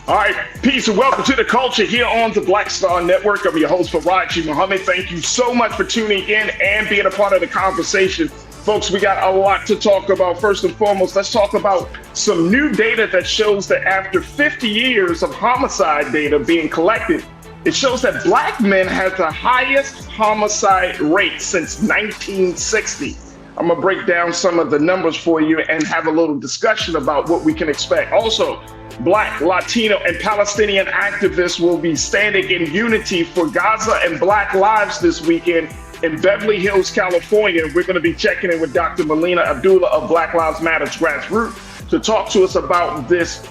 All right, peace and welcome to the culture here on the Black Star Network. I'm your host, Faraji Muhammad. Thank you so much for tuning in and being a part of the conversation. Folks, we got a lot to talk about. First and foremost, let's talk about some new data that shows that after 50 years of homicide data being collected, it shows that Black men have the highest homicide rate since 1960. I'm going to break down some of the numbers for you and have a little discussion about what we can expect. Also, Black, Latino, and Palestinian activists will be standing in unity for Gaza and Black lives this weekend in Beverly Hills, California. We're going to be checking in with Dr. Melina Abdullah of Black Lives Matter Grassroots to talk to us about this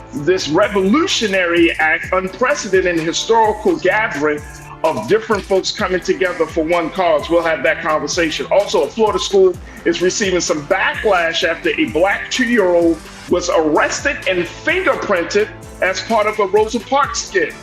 revolutionary act, unprecedented historical gathering of different folks coming together for one cause. We'll have that conversation. Also, a Florida school is receiving some backlash after a Black 2-year-old was arrested and fingerprinted as part of a Rosa Parks skit.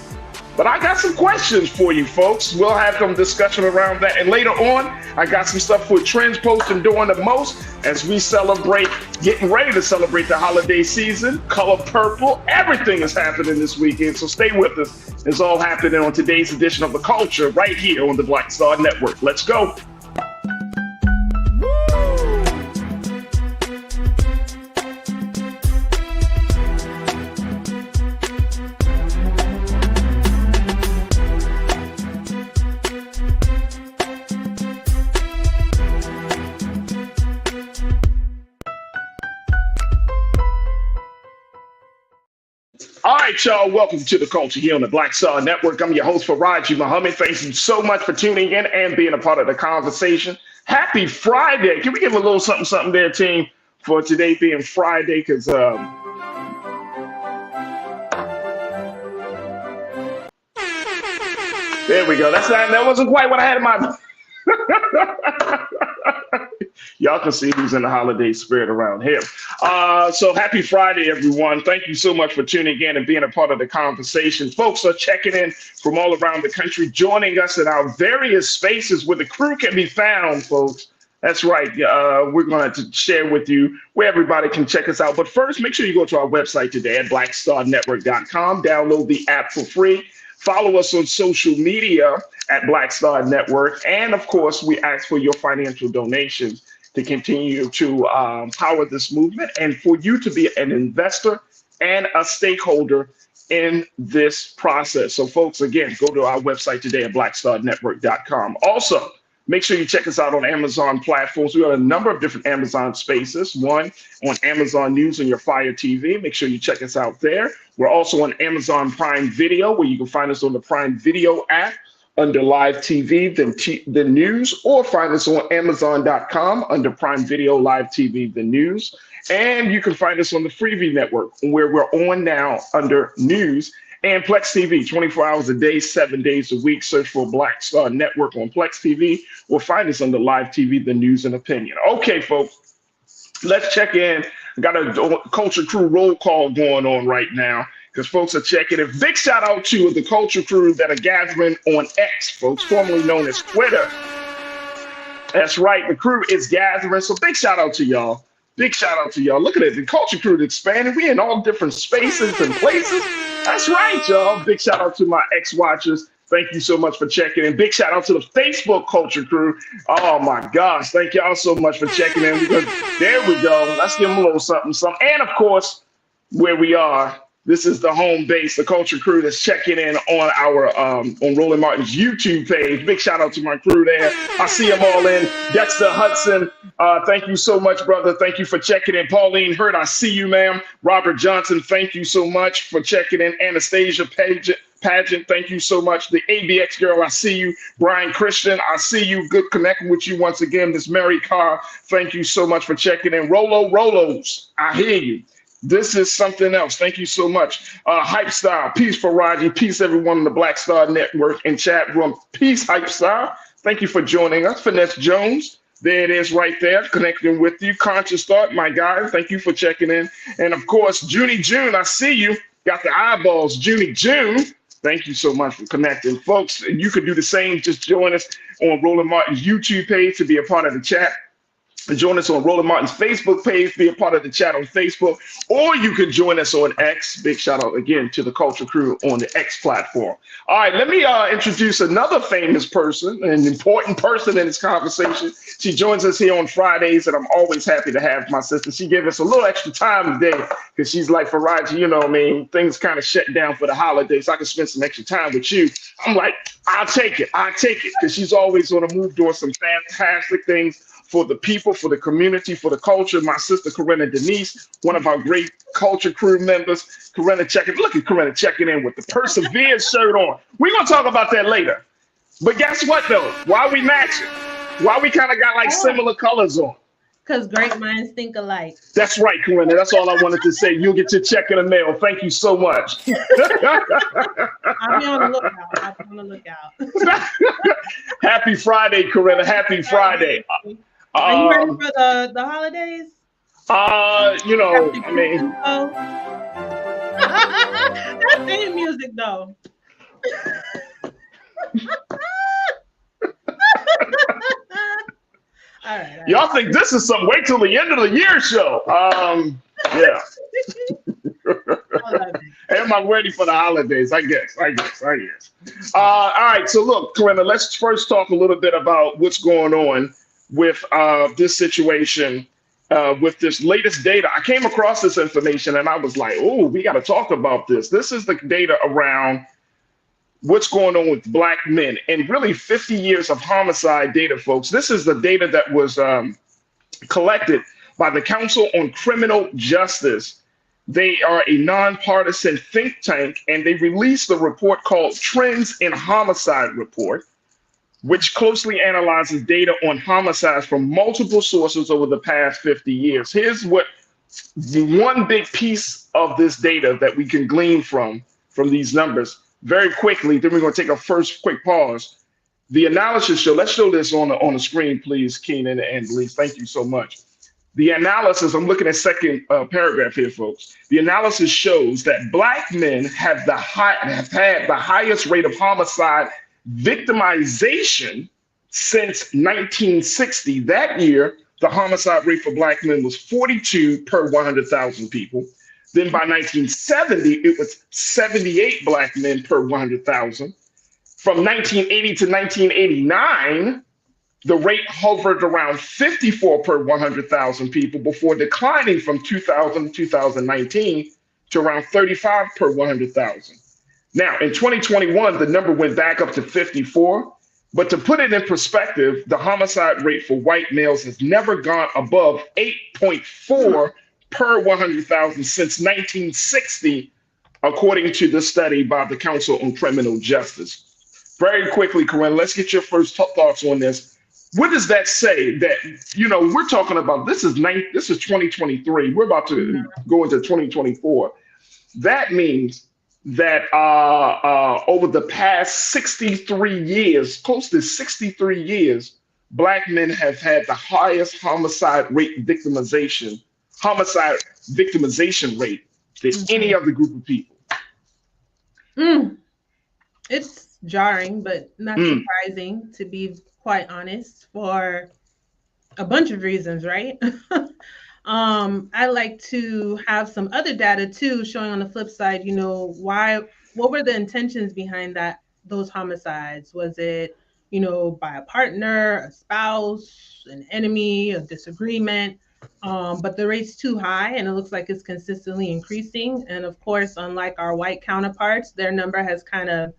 But I got some questions for you folks. We'll have some discussion around that. And later on, I got some stuff for Trends Post and Doing the Most as we celebrate, getting ready to celebrate the holiday season. Color Purple, everything is happening this weekend. So stay with us. It's all happening on today's edition of The Culture right here on the Black Star Network. Let's go. All right, y'all, welcome to the culture here on the Black Star Network. I'm your host, Faraji Muhammad. Thank you so much for tuning in and being a part of the conversation. Happy Friday. Can we give a little something there, team, for today being Friday? Because there we go. That wasn't quite what I had in mind. Y'all can see who's in the holiday spirit around here. So happy Friday, everyone. Thank you so much for tuning in and being a part of the conversation. Folks are checking in from all around the country, joining us in our various spaces where the crew can be found, folks. That's right. We're going to share with you where everybody can check us out. But first, make sure you go to our website today at blackstarnetwork.com. Download the app for free. Follow us on social media at Black Star Network. And of course, we ask for your financial donations to continue to power this movement and for you to be an investor and a stakeholder in this process. So folks, again, go to our website today at blackstarnetwork.com. Also, make sure you check us out on Amazon platforms. We have a number of different Amazon spaces. One on Amazon News and your Fire TV. Make sure you check us out there. We're also on Amazon Prime Video, where you can find us on the Prime Video app under Live TV, the news, or find us on Amazon.com under Prime Video, Live TV, the news. And you can find us on the Freeview Network, where we're on now under news, and Plex TV, 24 hours a day, 7 days a week. Search for Black Star Network on Plex TV, or find us under Live TV, the news and opinion. Okay, folks, let's check in. Got a Culture Crew roll call going on right now, because folks are checking in. Big shout out to the Culture Crew that are gathering on X, folks, formerly known as Twitter. That's right, the crew is gathering. So big shout out to y'all. Big shout out to y'all. Look at it, the Culture Crew is expanding. We in all different spaces and places. That's right, y'all. Big shout out to my X watchers. Thank you so much for checking in. Big shout out to the Facebook Culture Crew. Oh my gosh, thank y'all so much for checking in. There we go. Let's give them a little something. And of course, where we are, this is the home base, the Culture Crew that's checking in on our on Roland Martin's YouTube page. Big shout out to my crew there. I see them all in. Dexter Hudson, thank you so much, brother. Thank you for checking in. Pauline Hurt, I see you, ma'am. Robert Johnson, thank you so much for checking in. Anastasia Pageant, thank you so much. The ABX girl, I see you. Brian Christian, I see you. Good connecting with you once again. Miss Mary Carr, thank you so much for checking in. Rolos, I hear you. This is something else. Thank you so much. Hype Style, peace for Raji, peace everyone in the Black Star Network and chat room. Peace, Hype Style. Thank you for joining us. Finesse Jones, there it is right there, connecting with you. Conscious Thought, my guy, thank you for checking in. And of course, Junie June, I see you. Got the eyeballs, Junie June. Thank you so much for connecting. Folks, you could do the same. Just join us on Roland Martin's YouTube page to be a part of the chat. Join us on Roland Martin's Facebook page, be a part of the chat on Facebook, or you can join us on X. Big shout out again to the Culture Crew on the X platform. All right, let me introduce another famous person, an important person in this conversation. She joins us here on Fridays, and I'm always happy to have my sister. She gave us a little extra time today because she's like, Faraji, you know what I mean? Things kind of shut down for the holidays. So I can spend some extra time with you. I'm like, I'll take it, because she's always on the move doing some fantastic things for the people, for the community, for the culture. My sister, Corinna Denise, one of our great Culture Crew members. Corinna, look at Corinna checking in with the Perseverance shirt on. We're going to talk about that later. But guess what, though? Why we matching? Why we kind of got like similar colors on? Because great minds think alike. That's right, Corinna. That's all I wanted to say. You'll get your check in the mail. Thank you so much. I'll be on the lookout. Happy Friday, Corinna. Happy Friday. Are you ready for the holidays? You know, I mean, that's theme music though. All right. Y'all think this is some wait till the end of the year show? Yeah. Am I ready for the holidays? I guess. All right. So look, Corinna, let's first talk a little bit about what's going on with this situation, with this latest data. I came across this information and I was like, oh, we got to talk about this. This is the data around what's going on with Black men and really 50 years of homicide data, folks. This is the data that was collected by the Council on Criminal Justice. They are a nonpartisan think tank, and they released a report called Trends in Homicide Report, which closely analyzes data on homicides from multiple sources over the past 50 years. Here's what one big piece of this data that we can glean from these numbers very quickly. Then we're going to take a first quick pause. The analysis show, let's show this on the screen, please, Keenan and Lise. Thank you so much. The analysis, I'm looking at second paragraph here, folks. The analysis shows that Black men have had the highest rate of homicide victimization since 1960. That year, the homicide rate for Black men was 42 per 100,000 people. Then by 1970, it was 78 Black men per 100,000. From 1980 to 1989, the rate hovered around 54 per 100,000 people before declining from 2000 to 2019 to around 35 per 100,000. Now, in 2021, the number went back up to 54. But to put it in perspective, the homicide rate for white males has never gone above 8.4 per 100,000 since 1960, according to the study by the Council on Criminal Justice. Very quickly, Corinne, let's get your first thoughts on this. What does that say? That, you know, we're talking about this is 2023. We're about to go into 2024. That means that over the past 63 years, close to 63 years, Black men have had the highest homicide victimization rate than any other group of people. It's jarring, but not surprising, to be quite honest, for a bunch of reasons, right? I like to have some other data too, showing on the flip side, you know, what were the intentions behind those homicides? Was it, you know, by a partner, a spouse, an enemy, a disagreement? But the rate's too high, and it looks like it's consistently increasing. And of course, unlike our white counterparts, their number has kind of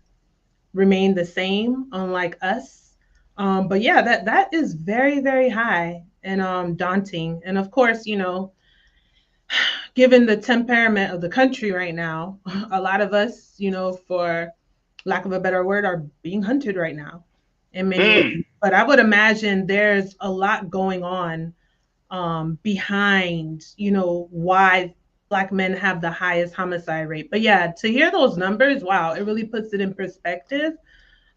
remained the same, unlike us. But yeah, that is very, very high and daunting. And of course, you know, given the temperament of the country right now, a lot of us, you know, for lack of a better word, are being hunted right now in many ways. But I would imagine there's a lot going on behind, you know, why Black men have the highest homicide rate. But yeah, to hear those numbers, wow, it really puts it in perspective.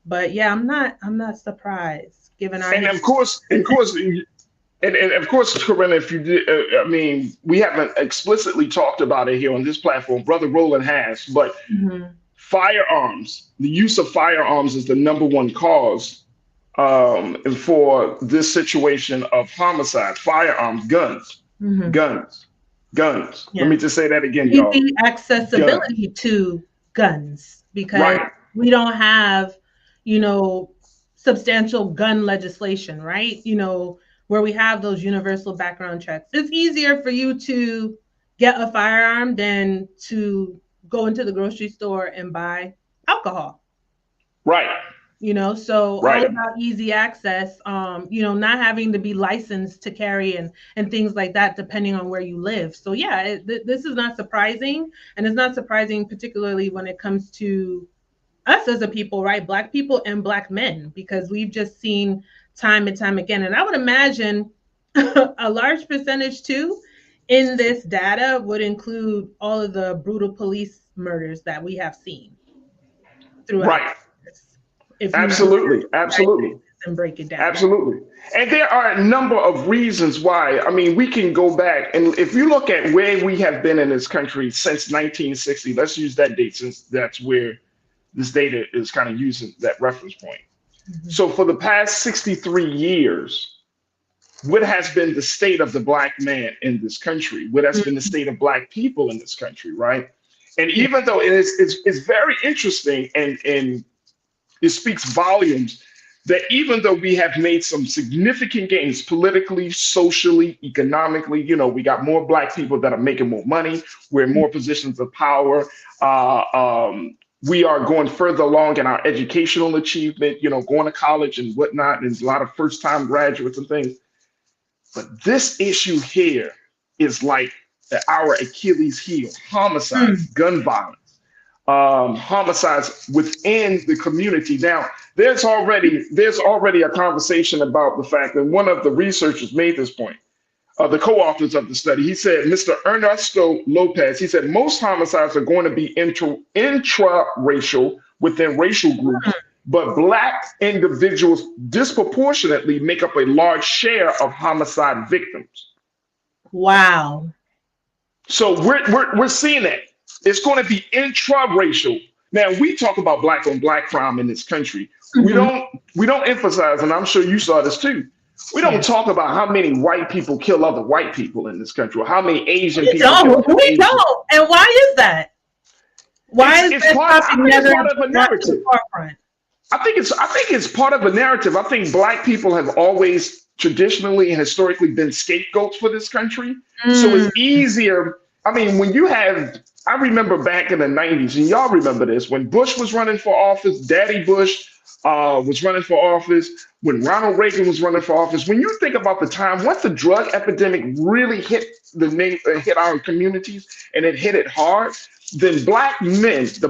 But yeah, I'm not surprised given our and of course, Corinna, if you did, I mean, we haven't explicitly talked about it here on this platform. Brother Roland has, but firearms, the use of firearms is the number one cause and for this situation of homicide, firearms, guns, Mhm. guns, guns. Let Yeah. me just say that again, y'all. Easy Guns. accessibility to guns because Right, we don't have, you know, substantial gun legislation, right? Where we have those universal background checks. It's easier for you to get a firearm than to go into the grocery store and buy alcohol. right, So all right. about easy access, not having to be licensed to carry and things like that depending on where you live. So yeah, this is not surprising, and it's not surprising particularly when it comes to us as a people, right? Black people and Black men, because we've just seen time and time again. And I would imagine a large percentage too in this data would include all of the brutal police murders that we have seen throughout Right. this, if you Absolutely. Absolutely. and break it down. Absolutely. And there are a number of reasons why. I mean, we can go back and if you look at where we have been in this country since 1960, let's use that date since that's where this data is kind of using that reference point. Mhm. So for the past 63 years, what has been the state of the Black man in this country? What has been the state of Black people in this country, right? And Yeah. even though it's very interesting and it speaks volumes that even though we have made some significant gains politically, socially, economically, we got more Black people that are making more money, we're in more positions of power. Uh, um, we are going further along in our educational achievement, going to college and whatnot, and a lot of first time graduates and things. But this issue here is like our Achilles heel: homicides, Mm. gun violence, homicides within the community. Now, there's already a conversation about the fact that one of the researchers made this point. The co-authors of the study, he said, Mr. Ernesto Lopez, he said most homicides are going to be intra-racial within racial groups, but Black individuals disproportionately make up a large share of homicide victims. Wow. So we're seeing that. It's going to be intra-racial. Now we talk about Black on Black crime in this country. We Mhm. don't we don't emphasize, and I'm sure you saw this too. We don't Yeah. talk about how many white people kill other white people in this country, or how many Asian We people kill don't. other We Asians. don't. And why is that? Why is It's this part. I topic think it's never part of a brought to the narrative. forefront? I think it's part of a narrative. I think Black people have always traditionally and historically been scapegoats for this country. So Mm. it's easier. I mean, I remember back in the 90s, and y'all remember this, when Bush was running for office, Daddy Bush was running for office, when Ronald Reagan was running for office. When you think about the time, once the drug epidemic really hit hit our communities, and it hit it hard, then the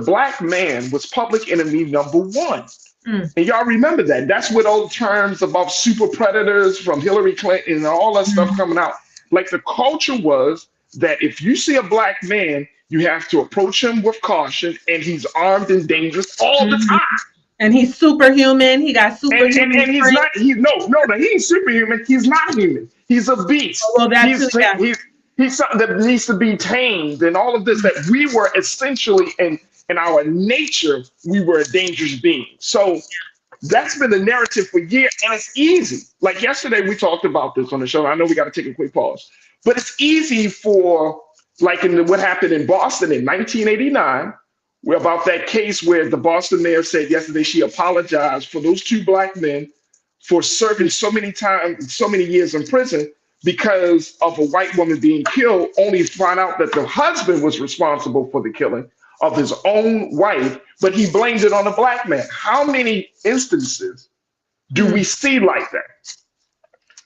Black man was public enemy number one. Mm. And y'all remember that. That's what old terms about super predators from Hillary Clinton and all that stuff Mm. coming out. Like the culture was that if you see a Black man, you have to approach him with caution, and he's armed and dangerous all the Mm. time. And he's superhuman. He got superhuman And he's strength. not. No. He's superhuman. He's not human. He's a Oh, beast. well, that too. Yeah. He's something that needs to be tamed, and all of this. That we were essentially in our nature, we were a dangerous being. So that's been the narrative for years, and it's easy. Like yesterday, we talked about this on the show. I know we got to take a quick pause, but it's easy for like what happened in Boston in 1989. We're about that case where the Boston mayor said yesterday she apologized for those two Black men for serving so many times, so many years in prison because of a white woman being killed, only to find out that the husband was responsible for the killing of his own wife, but he blamed it on a Black man. How many instances do we see like that?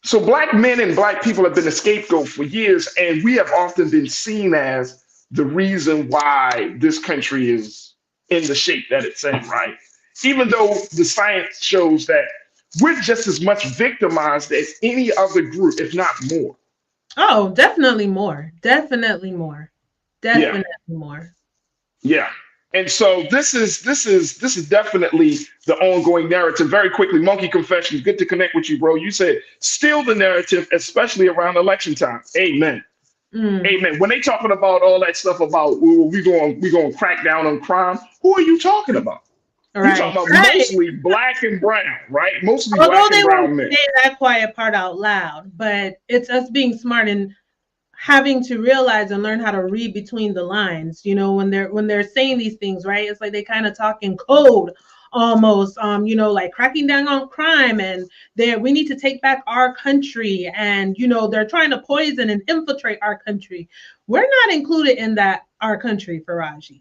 So Black men and Black people have been a scapegoat for years, and we have often been seen as the reason why this country is in the shape that it's in, right? Even though the science shows that we're just as much victimized as any other group, if not more. Oh, definitely more. Definitely more. Yeah, Definitely more. yeah. And so this is definitely the ongoing narrative. Very quickly, Monkey Confessions. Good to connect with you, bro. You said still the narrative, especially around election time. Amen. Mm. Amen. When they talking about all that stuff about we going to crack down on crime, who are you talking about? You're Right. talking about Right. mostly black and brown, right? Mostly Although black and they brown won't men. say that quiet part out loud, but it's us being smart and having to realize and learn how to read between the lines. You know, when they're saying these things, right? It's like they kind of talk in code almost. You know, like cracking down on crime, and we need to take back our country, and you know, they're trying to poison and infiltrate our country. We're not included in that our country, Faraji.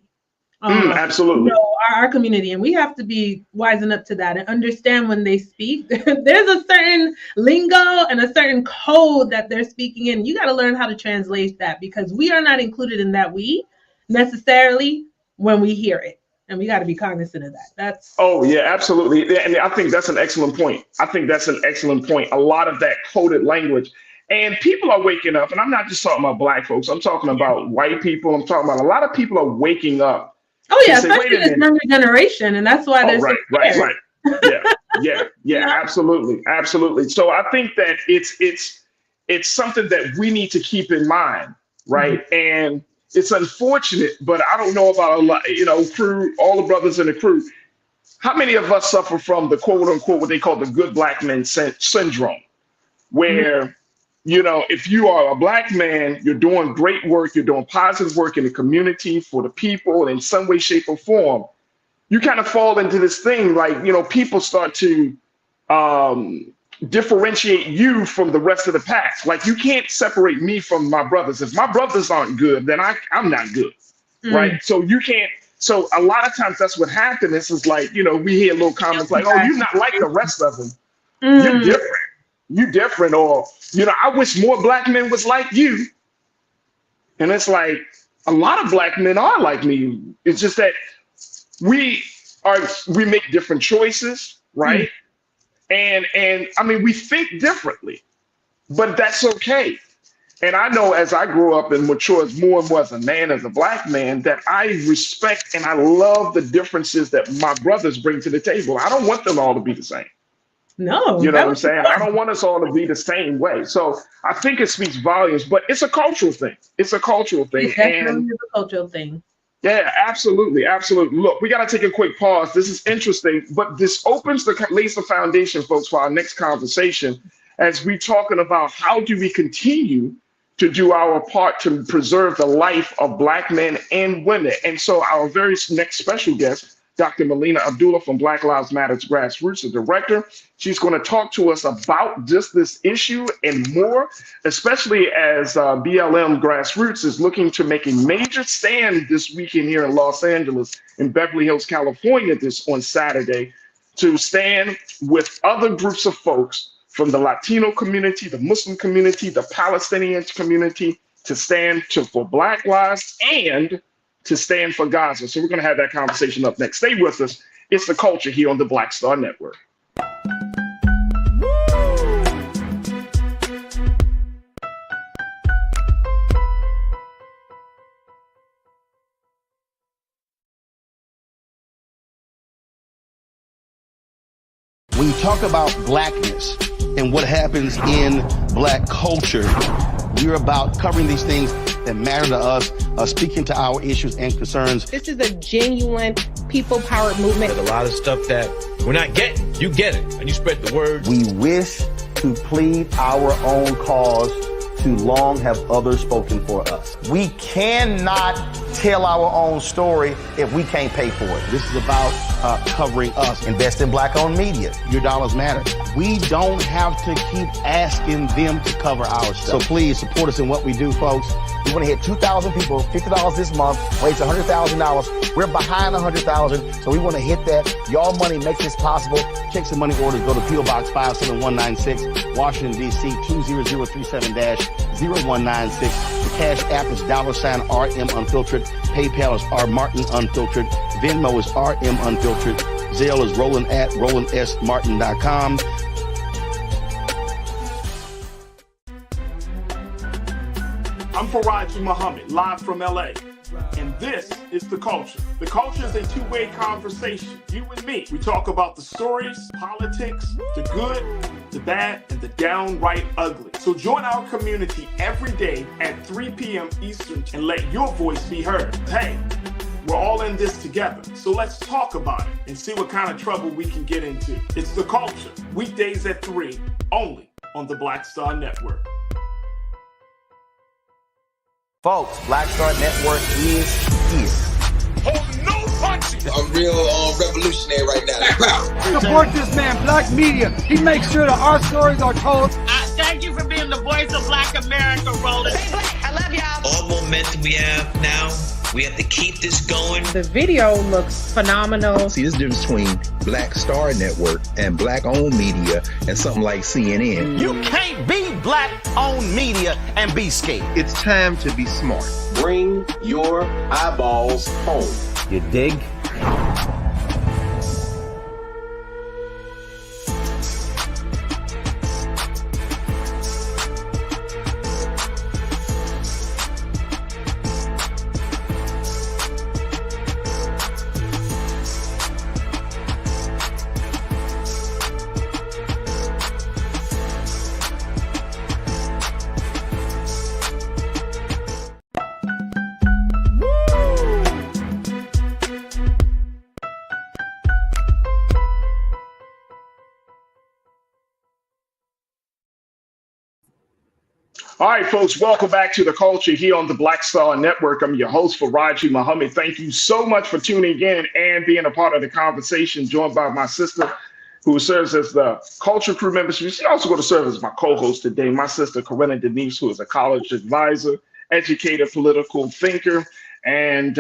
You Absolutely. know, our community, and we have to be wisen up to that and understand when they speak. There's a certain lingo and a certain code that they're speaking in. You got to learn how to translate that because we are not included in that we necessarily when we hear it, and we got to be cognizant of that. That's Oh, yeah, absolutely. Yeah, and I think that's an excellent point. I think that's an excellent point. A lot of that coded language. And people are waking up, and I'm not just talking about black folks. I'm talking about white people. I'm talking about a lot of people are waking up oh to yeah, say, wait especially a this minute. younger generation, and that's why Oh, they're so right, scared. right. Yeah, Yeah. absolutely, absolutely. So I think that it's something that we need to keep in mind, right? And it's unfortunate, but I don't know about a lot, you know, crew, all the brothers in the crew. How many of us suffer from the quote unquote what they call the good black men syndrome, Mhm. where you know, if you are a black man, you're doing great work, you're doing positive work in the community for the people in some way, shape, or form. You kind of fall into this thing like, you know, people start to um, differentiate you from the rest of the pack. Like you can't separate me from my brothers. If my brothers aren't good, then I'm not good, Mm. right? So you can't. So a lot of times that's what happens. Is like, you know, we hear little comments like, "Oh, you're not like the rest of them. You're Mm. different. You different." Or, you know, "I wish more black men was like you." And it's like a lot of black men are like me. It's just that we we make different choices, Mm. right? And I mean, we think differently, but that's okay. And I know as I grow up and mature more and more as a man, as a black man, that I respect and I love the differences that my brothers bring to the table. I don't want them all to be the same. No, You know that what I'm would be saying? I don't want us all to be the same way. So I think it speaks volumes, but it's a cultural thing. It's a cultural thing. it And definitely is a cultural thing. yeah, absolutely, absolutely. Look, we got to take a quick pause. This is interesting, but this lays the foundation, folks, for our next conversation as we talking about how do we continue to do our part to preserve the life of black men and women. And so our very next special guest, Dr. Melina Abdullah from Black Lives Matter's Grassroots, the director. She's going to talk to us about just this issue and more, especially as BLM Grassroots is looking to make a major stand this weekend here in Los Angeles, in Beverly Hills, California, this on Saturday, to stand with other groups of folks from the Latino community, the Muslim community, the Palestinian community, to stand for Black lives and to stand for Gaza. So we're going to have that conversation up next. Stay with us. It's The Culture here on the Black Star Network. When you talk about blackness and what happens in black culture, we're about covering these things that matter to us, speaking to our issues and concerns. This is a genuine people-powered movement. There's a lot of stuff that we're not getting. You get it, and you spread the word. We wish to plead our own cause. Too long have others spoken for us. We cannot tell our own story if we can't pay for it. This is about covering us. Invest in black-owned media. Your dollars matter. We don't have to keep asking them to cover our stuff. So please support us in what we do, folks. We want to hit 2,000 people, $50 this month, raise $100,000. We're behind 100,000, so we want to hit that. Y'all money makes this possible. Check some money orders. Go to P.O. Box 57196, Washington, D.C. 20037-0196. The Cash App is $RM Unfiltered. PayPal is R Martin Unfiltered. Venmo is RM Unfiltered. Zelle is Roland at RolandSMartin.com. I'm Faraji Muhammad, live from LA. And this is The Culture. The Culture is a two-way conversation. You and me. We talk about the stories, politics, the good, the bad, and the downright ugly. So join our community every day at 3 p.m. Eastern and let your voice be heard. Hey, We're all in this together. So let's talk about it and see what kind of trouble we can get into. It's The Culture, weekdays at 3, only on the Black Star Network. Folks, Black Star Network is here. Oh, no punching! I'm real revolutionary right now. Support this man, Black Media. He makes sure that our stories are told. Thank you for being the voice of Black America, Rosa. Stay black. I love y'all. All momentum we have now, we have to keep this going. The video looks phenomenal. See, this difference between Black Star Network and Black-owned media and something like CNN. You can't be Black-owned media and be scared. It's time to be smart. Bring your eyeballs home. You dig? All right, folks, welcome back to The Culture here on the Black Star Network. I'm your host, Faraji Muhammad. Thank you so much for tuning in and being a part of the conversation, joined by my sister, who serves as the Culture Crew member. She's also going to serve as my co-host today, my sister, Corinna Denise, who is a college advisor, educator, political thinker, and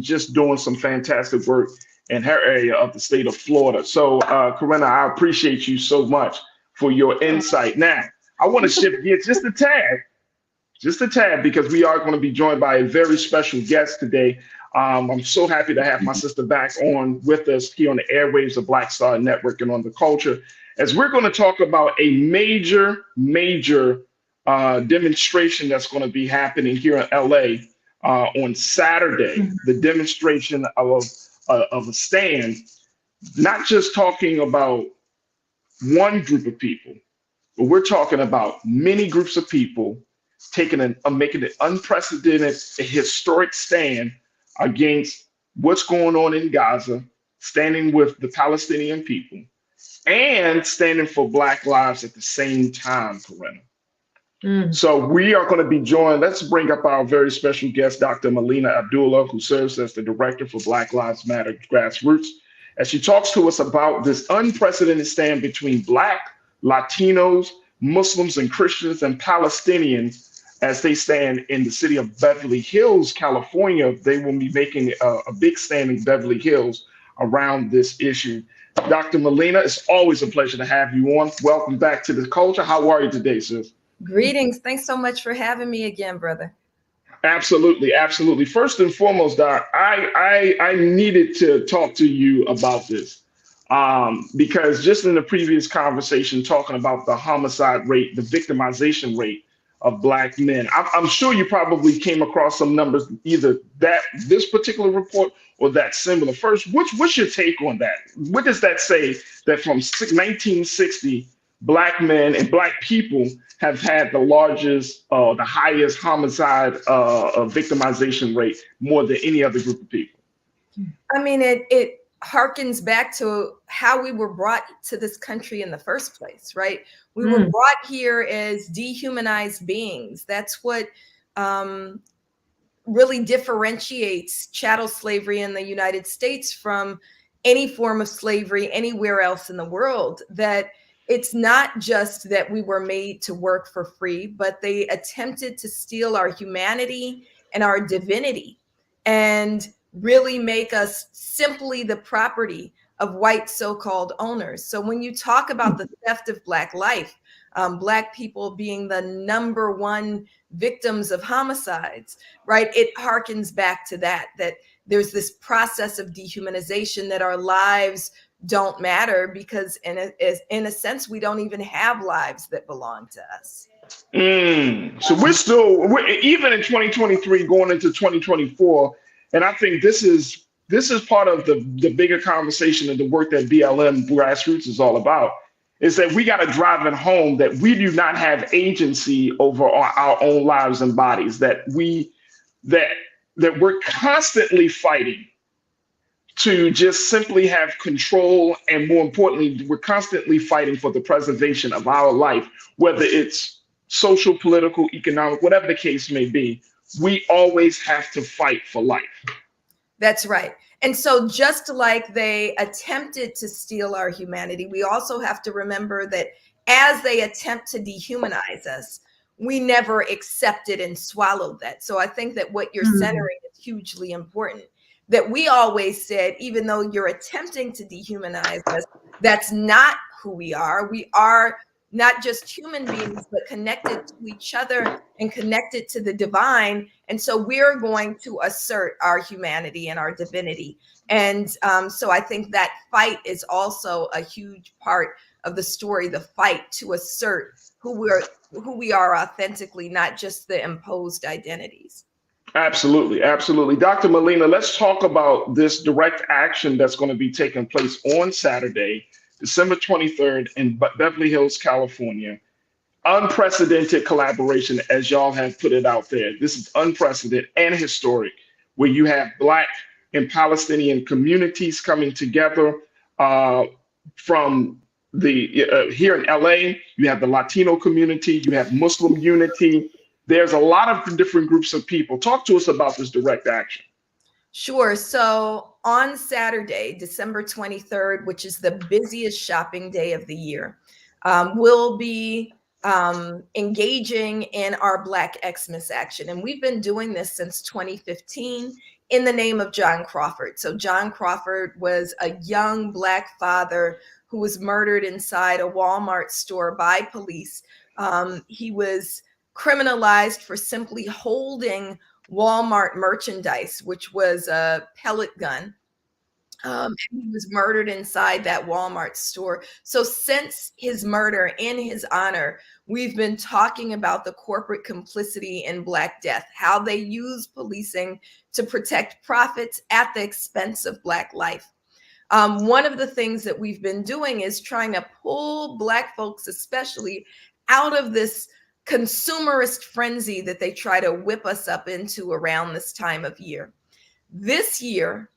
just doing some fantastic work in her area of the state of Florida. So, Corinna, I appreciate you so much for your insight. Now, I want to shift gears just a tad, because we are going to be joined by a very special guest today. I'm so happy to have my sister back on with us here on the airwaves of Black Star Network and on The Culture, as we're going to talk about a major demonstration that's going to be happening here in LA on Saturday. The demonstration of a stand, not just talking about one group of people, but we're talking about many groups of people making an unprecedented, historic stand against what's going on in Gaza, standing with the Palestinian people, and standing for Black lives at the same time, Corinna. So we are going to be joined. Let's bring up our very special guest, Dr. Melina Abdullah, who serves as the director for Black Lives Matter Grassroots, as she talks to us about this unprecedented stand between Black, Latinos, Muslims, and Christians and Palestinians as they stand in the city of Beverly Hills, California. They will be making a big stand in Beverly Hills around this issue. Dr. Melina, it's always a pleasure to have you on. Welcome back to The Culture. How are you today, sis? Greetings. Thanks so much for having me again, brother. Absolutely, absolutely. First and foremost, Doc, I needed to talk to you about this. Because just in the previous conversation, talking about the homicide rate, the victimization rate of Black men, I'm sure you probably came across some numbers, either this particular report or that similar. First, what's your take on that? What does that say that from 1960, Black men and Black people have had the largest, the highest homicide victimization rate more than any other group of people? I mean, it harkens back to how we were brought to this country in the first place, right? We were brought here as dehumanized beings. That's what really differentiates chattel slavery in the United States from any form of slavery anywhere else in the world. That it's not just that we were made to work for free, but they attempted to steal our humanity and our divinity and really make us simply the property of white so-called owners. So when you talk about the theft of Black life, Black people being the #1 victims of homicides, right? It harkens back to that there's this process of dehumanization, that our lives don't matter because in a sense, we don't even have lives that belong to us. So we're even in 2023 going into 2024. And I think this is part of the bigger conversation and the work that BLM Grassroots is all about, is that we got to drive it home that we do not have agency over our own lives and bodies, that that we're constantly fighting to just simply have control, and more importantly, we're constantly fighting for the preservation of our life, whether it's social, political, economic, whatever the case may be. We always have to fight for life. That's right. And so just like they attempted to steal our humanity, we also have to remember that as they attempt to dehumanize us, we never accepted and swallowed that. So I think that what you're centering is hugely important, that we always said, even though you're attempting to dehumanize us, that's not who we are. We are not just human beings, but connected to each other and connected to the divine. And so we're going to assert our humanity and our divinity. And so I think that fight is also a huge part of the story, the fight to assert who we are authentically, not just the imposed identities. Absolutely, absolutely. Dr. Molina, let's talk about this direct action that's going to be taking place on Saturday, December 23rd in Beverly Hills, California. Unprecedented collaboration, as y'all have put it out there. This is unprecedented and historic, where you have Black and Palestinian communities coming together from the here in LA. You have the Latino community, you have Muslim unity. There's a lot of different groups of people. Talk to us about this direct action. Sure. So on Saturday, December 23rd, which is the busiest shopping day of the year, we'll be engaging in our Black Xmas action. And we've been doing this since 2015 in the name of John Crawford. So John Crawford was a young Black father who was murdered inside a Walmart store by police. He was criminalized for simply holding Walmart merchandise, which was a pellet gun. And he was murdered inside that Walmart store. So since his murder, in his honor, we've been talking about the corporate complicity in Black death, how they use policing to protect profits at the expense of Black life. One of the things that we've been doing is trying to pull Black folks, especially, out of this consumerist frenzy that they try to whip us up into around this time of year. This year,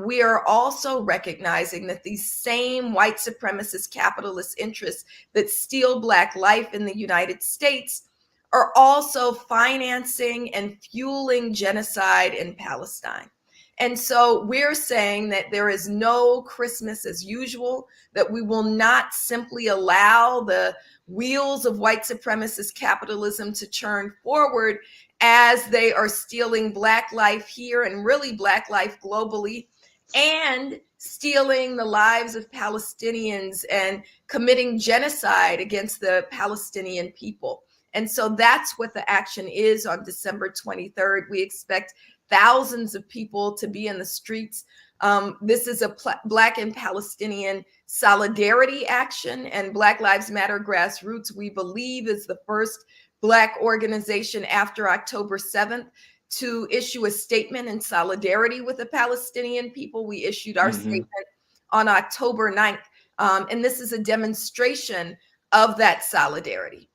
we are also recognizing that these same white supremacist capitalist interests that steal Black life in the United States are also financing and fueling genocide in Palestine. And so we're saying that there is no Christmas as usual, that we will not simply allow the wheels of white supremacist capitalism to churn forward as they are stealing Black life here and really Black life globally, and stealing the lives of Palestinians and committing genocide against the Palestinian people. And so that's what the action is on December 23rd. We expect thousands of people to be in the streets. This is a Black and Palestinian solidarity action, and Black Lives Matter Grassroots, we believe, is the first Black organization after October 7th to issue a statement in solidarity with the Palestinian people. We issued our statement on October 9th, and this is a demonstration of that solidarity.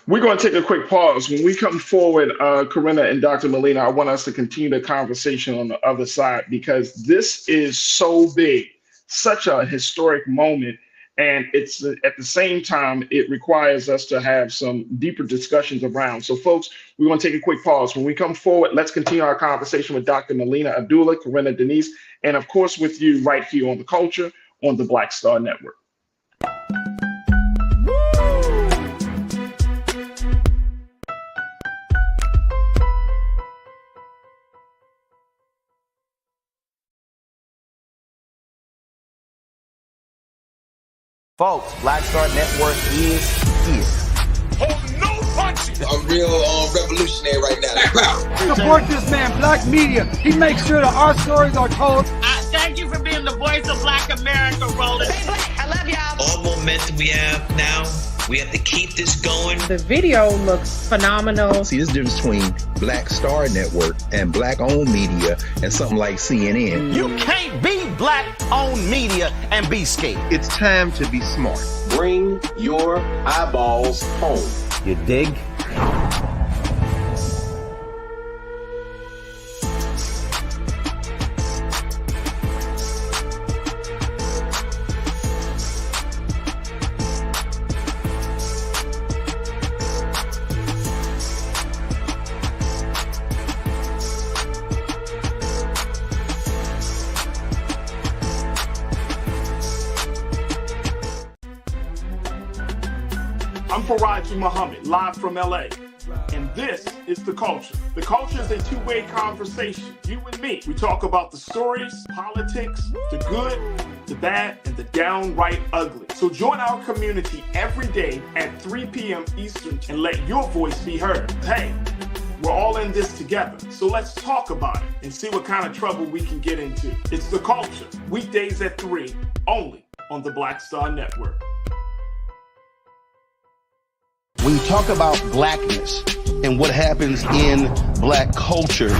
We're going to take a quick pause. When we come forward, Corinna and Dr. Molina, I want us to continue the conversation on the other side, because this is so big, such a historic moment. And it's at the same time, it requires us to have some deeper discussions around. So folks, we want to take a quick pause. When we come forward, let's continue our conversation with Dr. Molina Abdullah, Corinna Denise, and of course with you right here on The Culture on the Black Star Network. Folks, Black Star Network is here. Hold no punches. I'm real revolutionary right now. Support this man, Black media. He makes sure that our stories are told. Thank you for being the voice of Black America, Rosa. I love y'all. All momentum we have now, we have to keep this going. The video looks phenomenal. See, this difference between Black Star Network and Black-owned media and something like CNN. You can't be Black-owned media and be Skit. It's time to be smart. Bring your eyeballs home. You dig? I'm Faraji Muhammad, live from LA. And this is The Culture. The Culture is a two-way conversation. You and me. We talk about the stories, politics, the good, the bad, and the downright ugly. So join our community every day at 3 p.m. Eastern and let your voice be heard. Hey, we're all in this together. So let's talk about it and see what kind of trouble we can get into. It's The Culture, weekdays at 3, only on the Black Star Network. When you talk about blackness and what happens in black culture,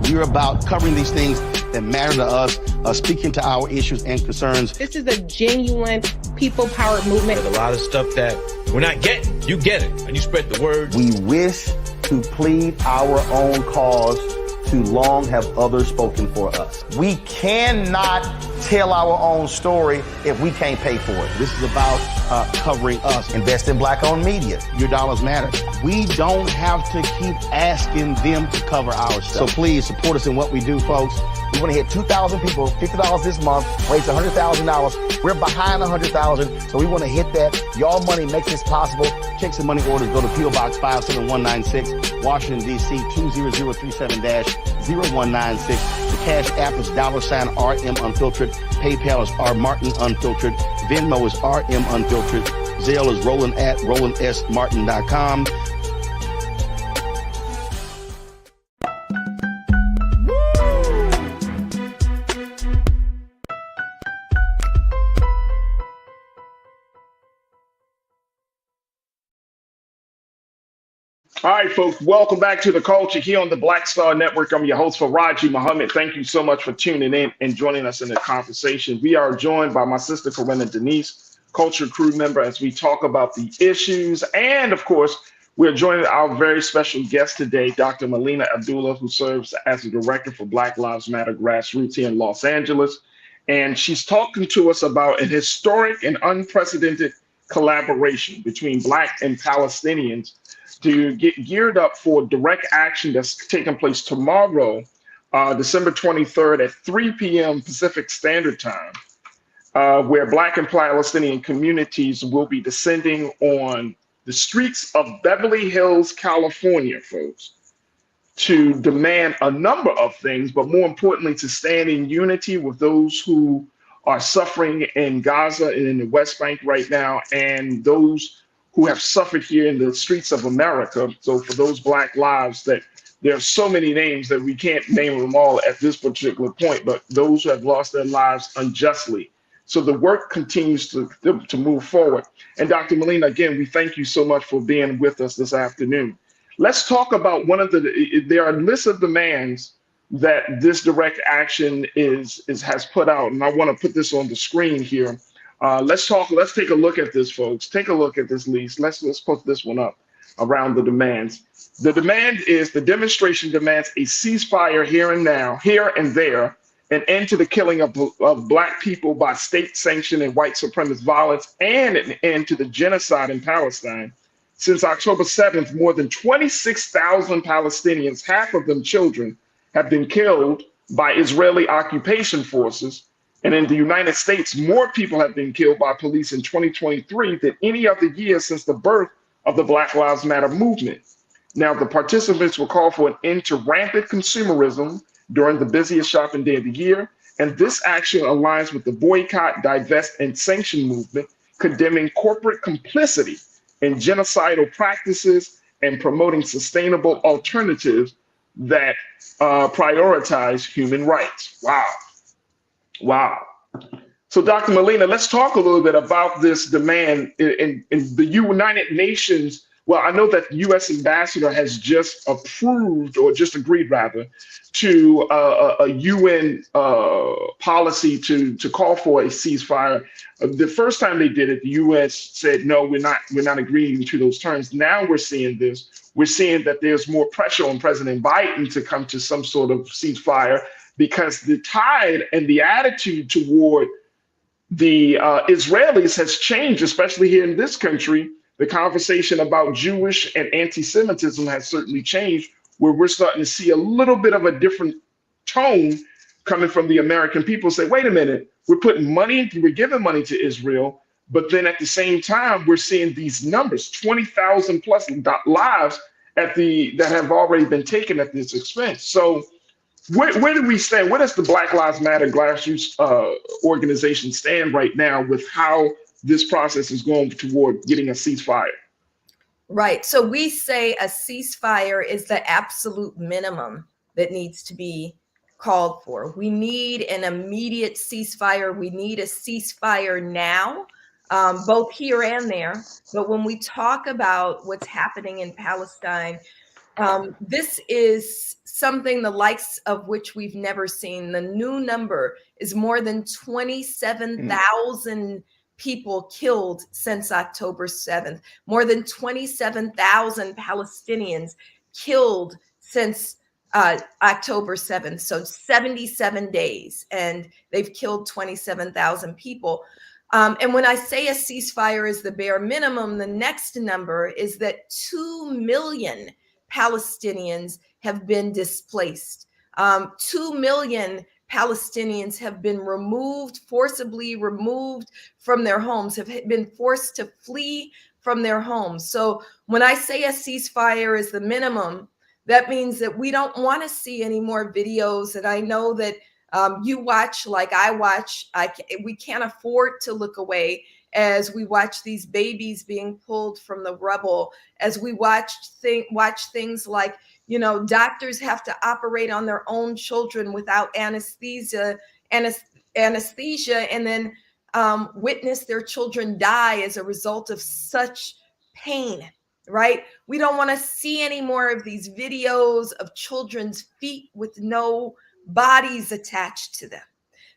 we're about covering these things that matter to us, speaking to our issues and concerns. This is a genuine people-powered movement. There's a lot of stuff that we're not getting. You get it, and you spread the word. We wish to plead our own cause. Too long have others spoken for us. We cannot tell our own story if we can't pay for it. This is about covering us. Invest in black-owned media. Your dollars matter. We don't have to keep asking them to cover our stuff. So please support us in what we do, folks. We want to hit 2,000 people, $50 this month, raise $100,000. We're behind 100,000, so we want to hit that. Y'all money makes this possible. Checks and money orders go to P.O. Box 57196, Washington, D.C. 20036-0196. The Cash App is $RM Unfiltered. PayPal is R Martin Unfiltered. Venmo is RM Unfiltered. Zelle is Roland at RolandSMartin.com. All right, folks, welcome back to The Culture here on the Black Star Network. I'm your host, Faraji Muhammad. Thank you so much for tuning in and joining us in the conversation. We are joined by my sister, Corinna Denise, Culture crew member, as we talk about the issues. And, of course, we're joining our very special guest today, Dr. Melina Abdullah, who serves as the director for Black Lives Matter Grassroots here in Los Angeles. And she's talking to us about an historic and unprecedented collaboration between Black and Palestinians to get geared up for direct action that's taking place tomorrow, December 23rd at 3 p.m. Pacific Standard Time, where Black and Palestinian communities will be descending on the streets of Beverly Hills, California, folks, to demand a number of things, but more importantly, to stand in unity with those who are suffering in Gaza and in the West Bank right now, and those who have suffered here in the streets of America. So for those Black lives, that there are so many names that we can't name them all at this particular point, but those who have lost their lives unjustly. So the work continues to move forward. And Dr. Melina, again, we thank you so much for being with us this afternoon. Let's talk about there are lists of demands that this direct action has put out. And I want to put this on the screen here. Let's take a look at this, folks. Take a look at this list. Let's put this one up around the demands. The demonstration demands a ceasefire here and there, an end to the killing of Black people by state-sanctioned and white supremacist violence, and an end to the genocide in Palestine. Since October 7th, more than 26,000 Palestinians, half of them children, have been killed by Israeli occupation forces. And in the United States, more people have been killed by police in 2023 than any other year since the birth of the Black Lives Matter movement. Now, the participants will call for an end to rampant consumerism during the busiest shopping day of the year. And this action aligns with the boycott, divest, and sanction movement, condemning corporate complicity in genocidal practices and promoting sustainable alternatives that prioritize human rights. Wow. So, Dr. Melina, let's talk a little bit about this demand in the United Nations. Well, I know that the U.S. ambassador has just approved, or just agreed rather, to a UN policy to call for a ceasefire. The first time they did it, the U.S. said, no, we're not agreeing to those terms. Now we're seeing this. We're seeing that there's more pressure on President Biden to come to some sort of ceasefire, because the tide and the attitude toward the Israelis has changed, especially here in this country. The conversation about Jewish and anti-Semitism has certainly changed, where we're starting to see a little bit of a different tone coming from the American people. Say, wait a minute, we're giving money to Israel, But then at the same time, we're seeing these numbers, 20,000 plus lives that have already been taken at this expense. So where do we stand? Where does the Black Lives Matter grassroots organization stand right now with how this process is going toward getting a ceasefire? Right. So we say a ceasefire is the absolute minimum that needs to be called for. We need an immediate ceasefire. We need a ceasefire now, both here and there. But when we talk about what's happening in Palestine, this is something the likes of which we've never seen. The new number is more than 27,000 people killed since October 7th, more than 27,000 Palestinians killed since October 7th. So 77 days, and they've killed 27,000 people. And when I say a ceasefire is the bare minimum, the next number is that 2 million Palestinians have been displaced. 2 million Palestinians have been forcibly removed from their homes, have been forced to flee from their homes. So when I say a ceasefire is the minimum, that means that we don't want to see any more videos. And I know that you watch like I watch. We can't afford to look away as we watch these babies being pulled from the rubble, as we watch things like, doctors have to operate on their own children without anesthesia, and then witness their children die as a result of such pain, right? We don't want to see any more of these videos of children's feet with no bodies attached to them.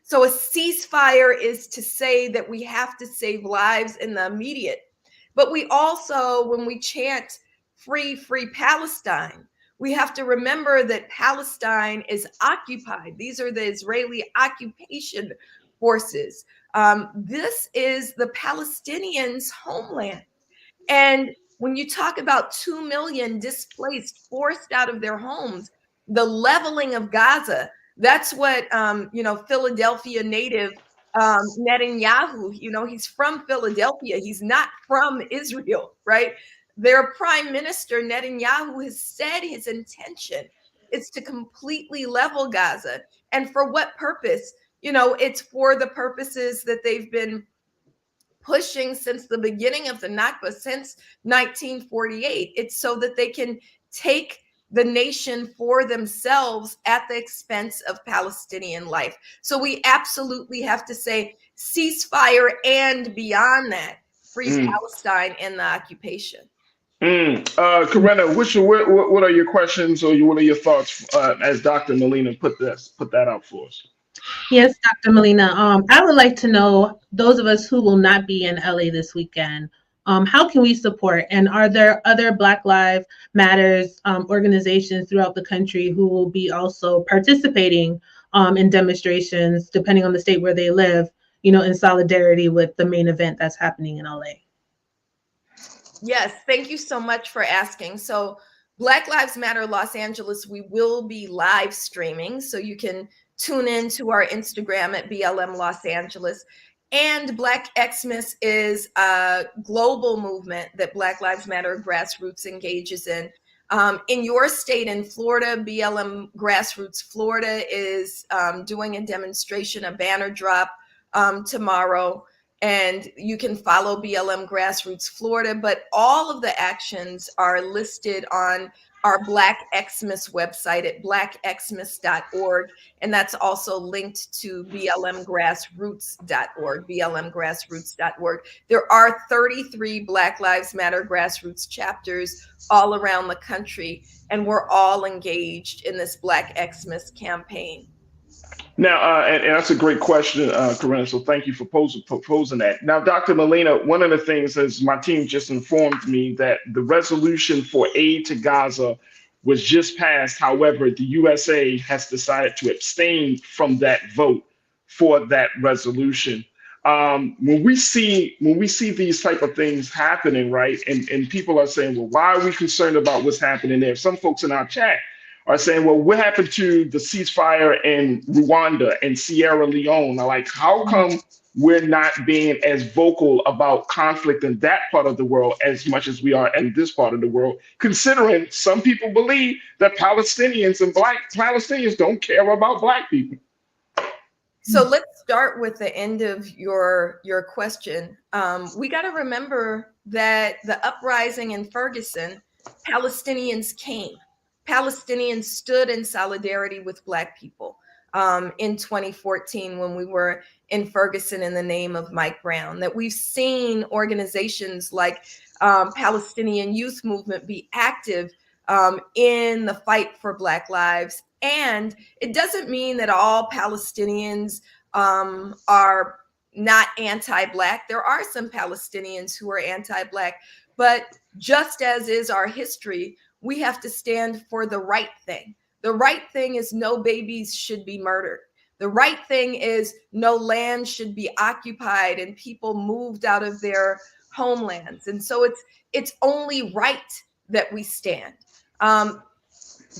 So a ceasefire is to say that we have to save lives in the immediate. But we also, when we chant free, free Palestine, we have to remember that Palestine is occupied. These are the Israeli occupation forces. This is the Palestinians' homeland. And when you talk about 2 million displaced, forced out of their homes, the leveling of Gaza, that's what, Philadelphia native Netanyahu, he's from Philadelphia. He's not from Israel, right? Their prime minister, Netanyahu, has said his intention is to completely level Gaza. And for what purpose? It's for the purposes that they've been pushing since the beginning of the Nakba, since 1948. It's so that they can take the nation for themselves at the expense of Palestinian life. So we absolutely have to say ceasefire, and beyond that, free Palestine and the occupation. Corinna, what are your questions, or what are your thoughts as Dr. Molina put that out for us? Yes, Dr. Molina. I would like to know, those of us who will not be in LA this weekend, how can we support? And are there other Black Lives Matters organizations throughout the country who will be also participating in demonstrations, depending on the state where they live, in solidarity with the main event that's happening in LA? Yes, thank you so much for asking. So Black Lives Matter Los Angeles, we will be live streaming, so you can tune in to our Instagram at BLM Los Angeles. And Black Xmas is a global movement that Black Lives Matter Grassroots engages in. In your state, in Florida, BLM Grassroots Florida is doing a demonstration, a banner drop tomorrow. And you can follow BLM Grassroots Florida, but all of the actions are listed on our Black Xmas website at blackxmas.org. And that's also linked to blmgrassroots.org, blmgrassroots.org. There are 33 Black Lives Matter Grassroots chapters all around the country, and we're all engaged in this Black Xmas campaign. Now, and that's a great question, Corinna, so thank you for proposing that. Now, Dr. Molina, one of the things is my team just informed me that the resolution for aid to Gaza was just passed. However, the USA has decided to abstain from that vote for that resolution. When we see these type of things happening, right, and people are saying, well, why are we concerned about what's happening there? Some folks in our chat are saying, well, what happened to the ceasefire in Rwanda and Sierra Leone? Like, how come we're not being as vocal about conflict in that part of the world as much as we are in this part of the world, considering some people believe that Palestinians and Black Palestinians don't care about Black people. So let's start with the end of your question. We got to remember that the uprising in Ferguson, Palestinians came. Palestinians stood in solidarity with Black people in 2014 when we were in Ferguson in the name of Mike Brown. That we've seen organizations like Palestinian Youth Movement be active in the fight for Black lives. And it doesn't mean that all Palestinians are not anti-Black. There are some Palestinians who are anti-Black, but just as is our history, we have to stand for the right thing. The right thing is no babies should be murdered. The right thing is no land should be occupied and people moved out of their homelands. And so it's only right that we stand.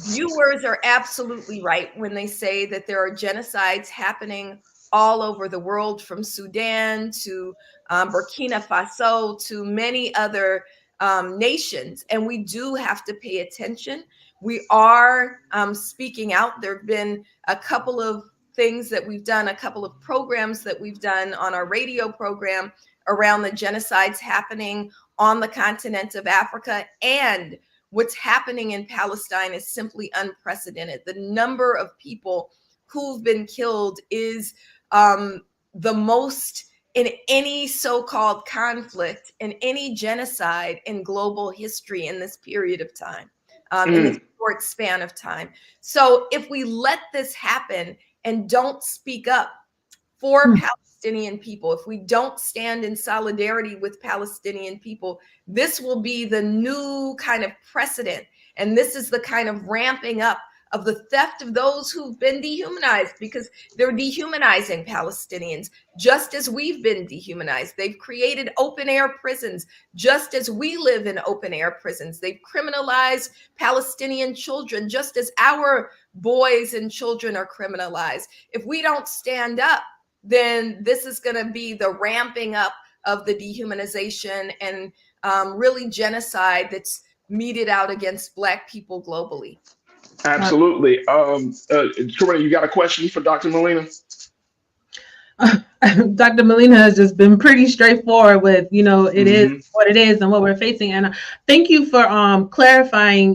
Viewers are absolutely right when they say that there are genocides happening all over the world, from Sudan to Burkina Faso to many other nations. And we do have to pay attention. We are speaking out. There have been a couple of things that we've done, a couple of programs that we've done on our radio program around the genocides happening on the continent of Africa. And what's happening in Palestine is simply unprecedented. The number of people who've been killed is the most in any so-called conflict, in any genocide in global history in this period of time, in this short span of time. So if we let this happen and don't speak up for Palestinian people, if we don't stand in solidarity with Palestinian people, this will be the new kind of precedent. And this is the kind of ramping up of the theft of those who've been dehumanized, because they're dehumanizing Palestinians just as we've been dehumanized. They've created open air prisons just as we live in open air prisons. They've criminalized Palestinian children just as our boys and children are criminalized. If we don't stand up, then this is going to be the ramping up of the dehumanization and really genocide that's meted out against Black people globally. Absolutely. Corinna, you got a question for Dr. Molina? Dr. Molina has just been pretty straightforward with, it is what it is and what we're facing. And thank you for clarifying,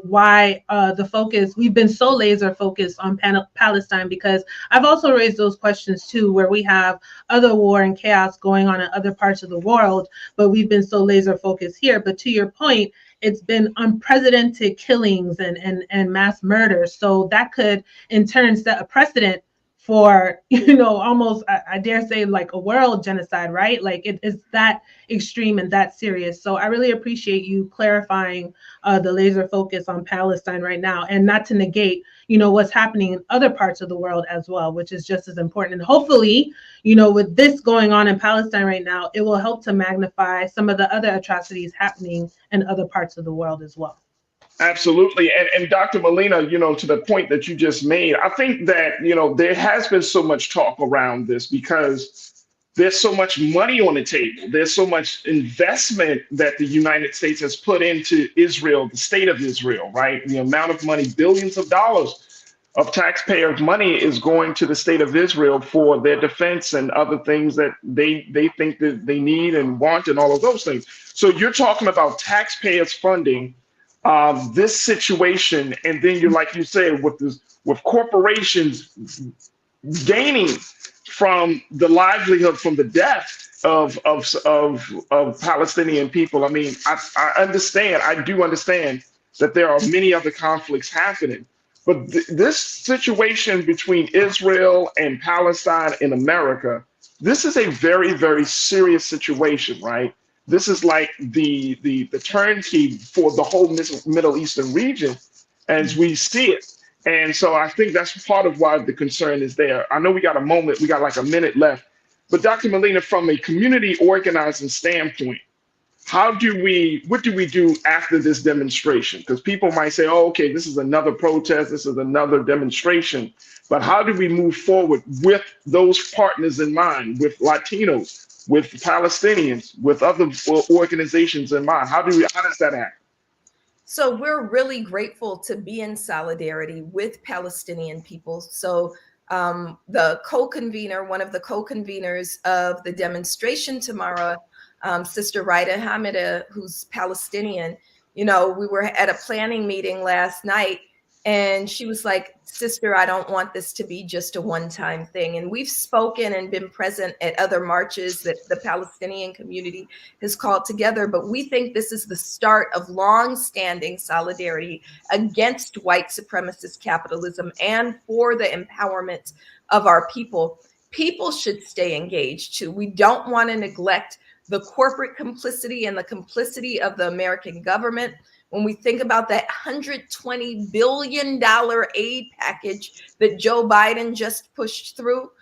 why the focus, we've been so laser focused on Palestine, because I've also raised those questions too, where we have other war and chaos going on in other parts of the world, but we've been so laser focused here. But to your point, it's been unprecedented killings and mass murder. So that could in turn set a precedent for, almost, I dare say, like a world genocide, right? Like it is that extreme and that serious. So I really appreciate you clarifying the laser focus on Palestine right now, and not to negate, what's happening in other parts of the world as well, which is just as important. And hopefully, with this going on in Palestine right now, it will help to magnify some of the other atrocities happening in other parts of the world as well. Absolutely. And Dr. Molina, to the point that you just made, I think that, there has been so much talk around this because there's so much money on the table. There's so much investment that the United States has put into Israel, the state of Israel, right? The amount of money, billions of dollars of taxpayers' money is going to the state of Israel for their defense and other things that they think that they need and want and all of those things. So you're talking about taxpayers funding this situation, and then you're, like you said, with corporations gaining from the livelihood, from the death of Palestinian people. I mean, I do understand that there are many other conflicts happening, but this situation between Israel and Palestine in America, this is a very, very serious situation, right? This is like the turnkey for the whole Middle Eastern region as we see it. And so I think that's part of why the concern is there. I know we got like a minute left, but Dr. Molina, from a community organizing standpoint, what do we do after this demonstration? Because people might say, oh, okay, this is another protest, this is another demonstration. But how do we move forward with those partners in mind, with Latinos, with Palestinians, with other organizations in mind? How does that happen? So we're really grateful to be in solidarity with Palestinian people. So the co-convener, one of the co-conveners of the demonstration tomorrow, Sister Raida Hamida, who's Palestinian, we were at a planning meeting last night, and she was like, sister, I don't want this to be just a one-time thing. And we've spoken and been present at other marches that the Palestinian community has called together. But we think this is the start of long-standing solidarity against white supremacist capitalism and for the empowerment of our people. People should stay engaged too. We don't want to neglect the corporate complicity and the complicity of the American government. When we think about that $120 billion aid package that Joe Biden just pushed through,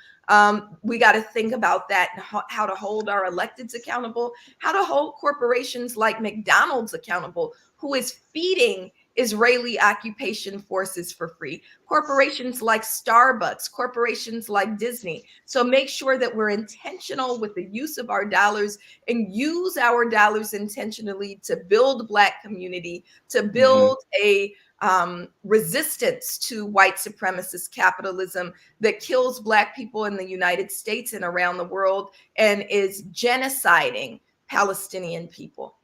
we got to think about that and how to hold our electeds accountable, how to hold corporations like McDonald's accountable, who is feeding Israeli occupation forces for free, corporations like Starbucks, corporations like Disney. So make sure that we're intentional with the use of our dollars and use our dollars intentionally to build Black community, to build a resistance to white supremacist capitalism that kills Black people in the United States and around the world and is genociding Palestinian people.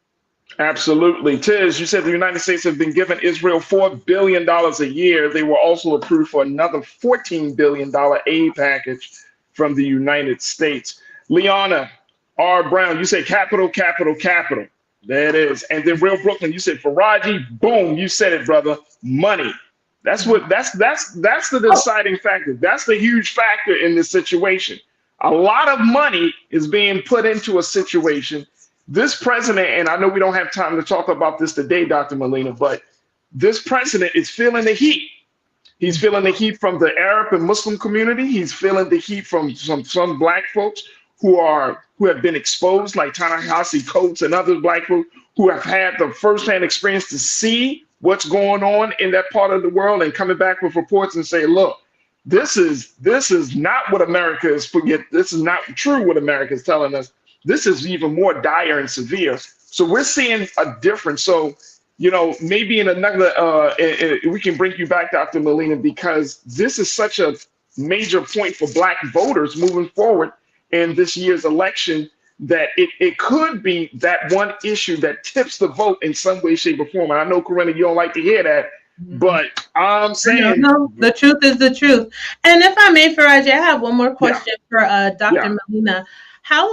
Absolutely. Tiz, you said the United States have been giving Israel $4 billion a year. They were also approved for another $14 billion aid package from the United States. Liana R. Brown, you said capital, capital, capital. There it is. And then Real Brooklyn, you said Faraji, boom, you said it, brother. Money. That's the deciding factor. That's the huge factor in this situation. A lot of money is being put into a situation. This president, and I know we don't have time to talk about this today, Dr. Molina, but this president is feeling the heat. He's feeling the heat from the Arab and Muslim community. He's feeling the heat from some Black folks who have been exposed, like Ta-Nehisi Coates and other Black folks who have had the firsthand experience to see what's going on in that part of the world and coming back with reports and say, look, this is not what America is this is not true what America is telling us. This is even more dire and severe. So we're seeing a difference. So, maybe in another, we can bring you back, Dr. Molina, because this is such a major point for Black voters moving forward in this year's election that it could be that one issue that tips the vote in some way, shape, or form. And I know, Corinna, you don't like to hear that, but I'm saying the truth is the truth. And if I may, Faraji, I have one more question for Dr. Molina. How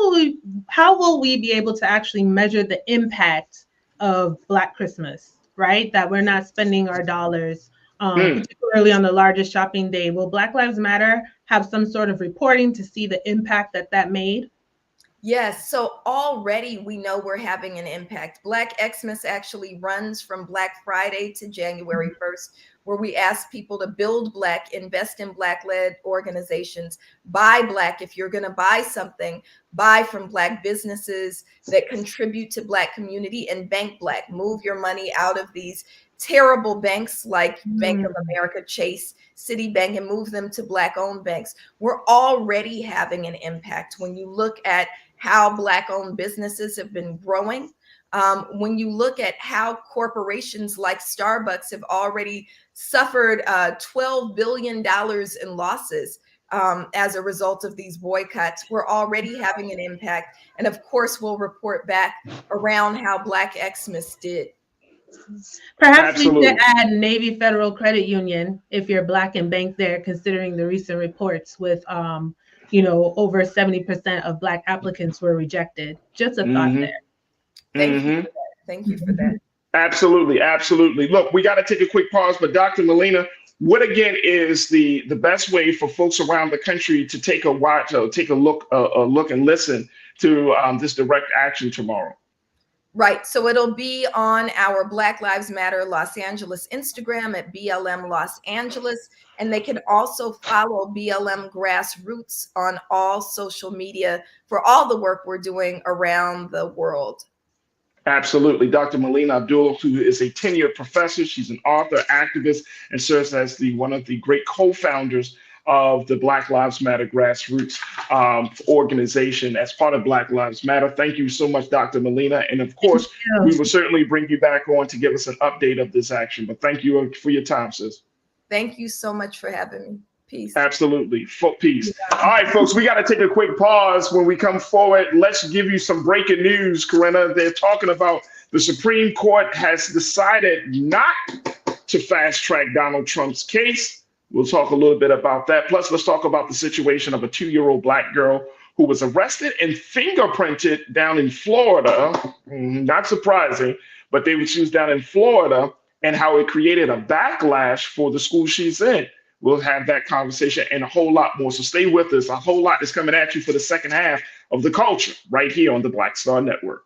will we be able to actually measure the impact of Black Christmas, right? That we're not spending our dollars, particularly on the largest shopping day. Will Black Lives Matter have some sort of reporting to see the impact that made? Yes, so already we know we're having an impact. Black Xmas actually runs from Black Friday to January 1st, where we ask people to build Black, invest in Black-led organizations, buy Black. If you're going to buy something, buy from Black businesses that contribute to Black community, and bank Black. Move your money out of these terrible banks like Bank of America, Chase, Citibank, and move them to Black-owned banks. We're already having an impact when you look at how Black-owned businesses have been growing. When you look at how corporations like Starbucks have already suffered $12 billion in losses as a result of these boycotts, we're already having an impact. And of course, we'll report back around how Black Xmas did. Perhaps we should add Navy Federal Credit Union if you're Black and bank there, considering the recent reports with over 70% of Black applicants were rejected. Just a thought there. Thank you for that. Thank you for that. Absolutely, absolutely. Look, we got to take a quick pause, but Dr. Molina, what again is the best way for folks around the country to take a watch, or take a look and listen to this direct action tomorrow? Right. So it'll be on our Black Lives Matter Los Angeles Instagram at BLM Los Angeles. And they can also follow BLM Grassroots on all social media for all the work we're doing around the world. Absolutely. Dr. Melina Abdullah, who is a tenured professor, she's an author, activist, and serves as one of the great co-founders of the Black Lives Matter grassroots organization as part of Black Lives Matter. Thank you so much, Dr. Melina. And of course, we will certainly bring you back on to give us an update of this action. But thank you for your time, sis. Thank you so much for having me. Peace. Absolutely. Peace. All right, folks, we got to take a quick pause. When we come forward, let's give you some breaking news, Corinna. They're talking about the Supreme Court has decided not to fast track Donald Trump's case. We'll talk a little bit about that. Plus, let's talk about the situation of a 2-year-old Black girl who was arrested and fingerprinted down in Florida. Not surprising, but she was down in Florida, and how it created a backlash for the school she's in. We'll have that conversation and a whole lot more. So stay with us. A whole lot is coming at you for the second half of The Culture right here on the Black Star Network.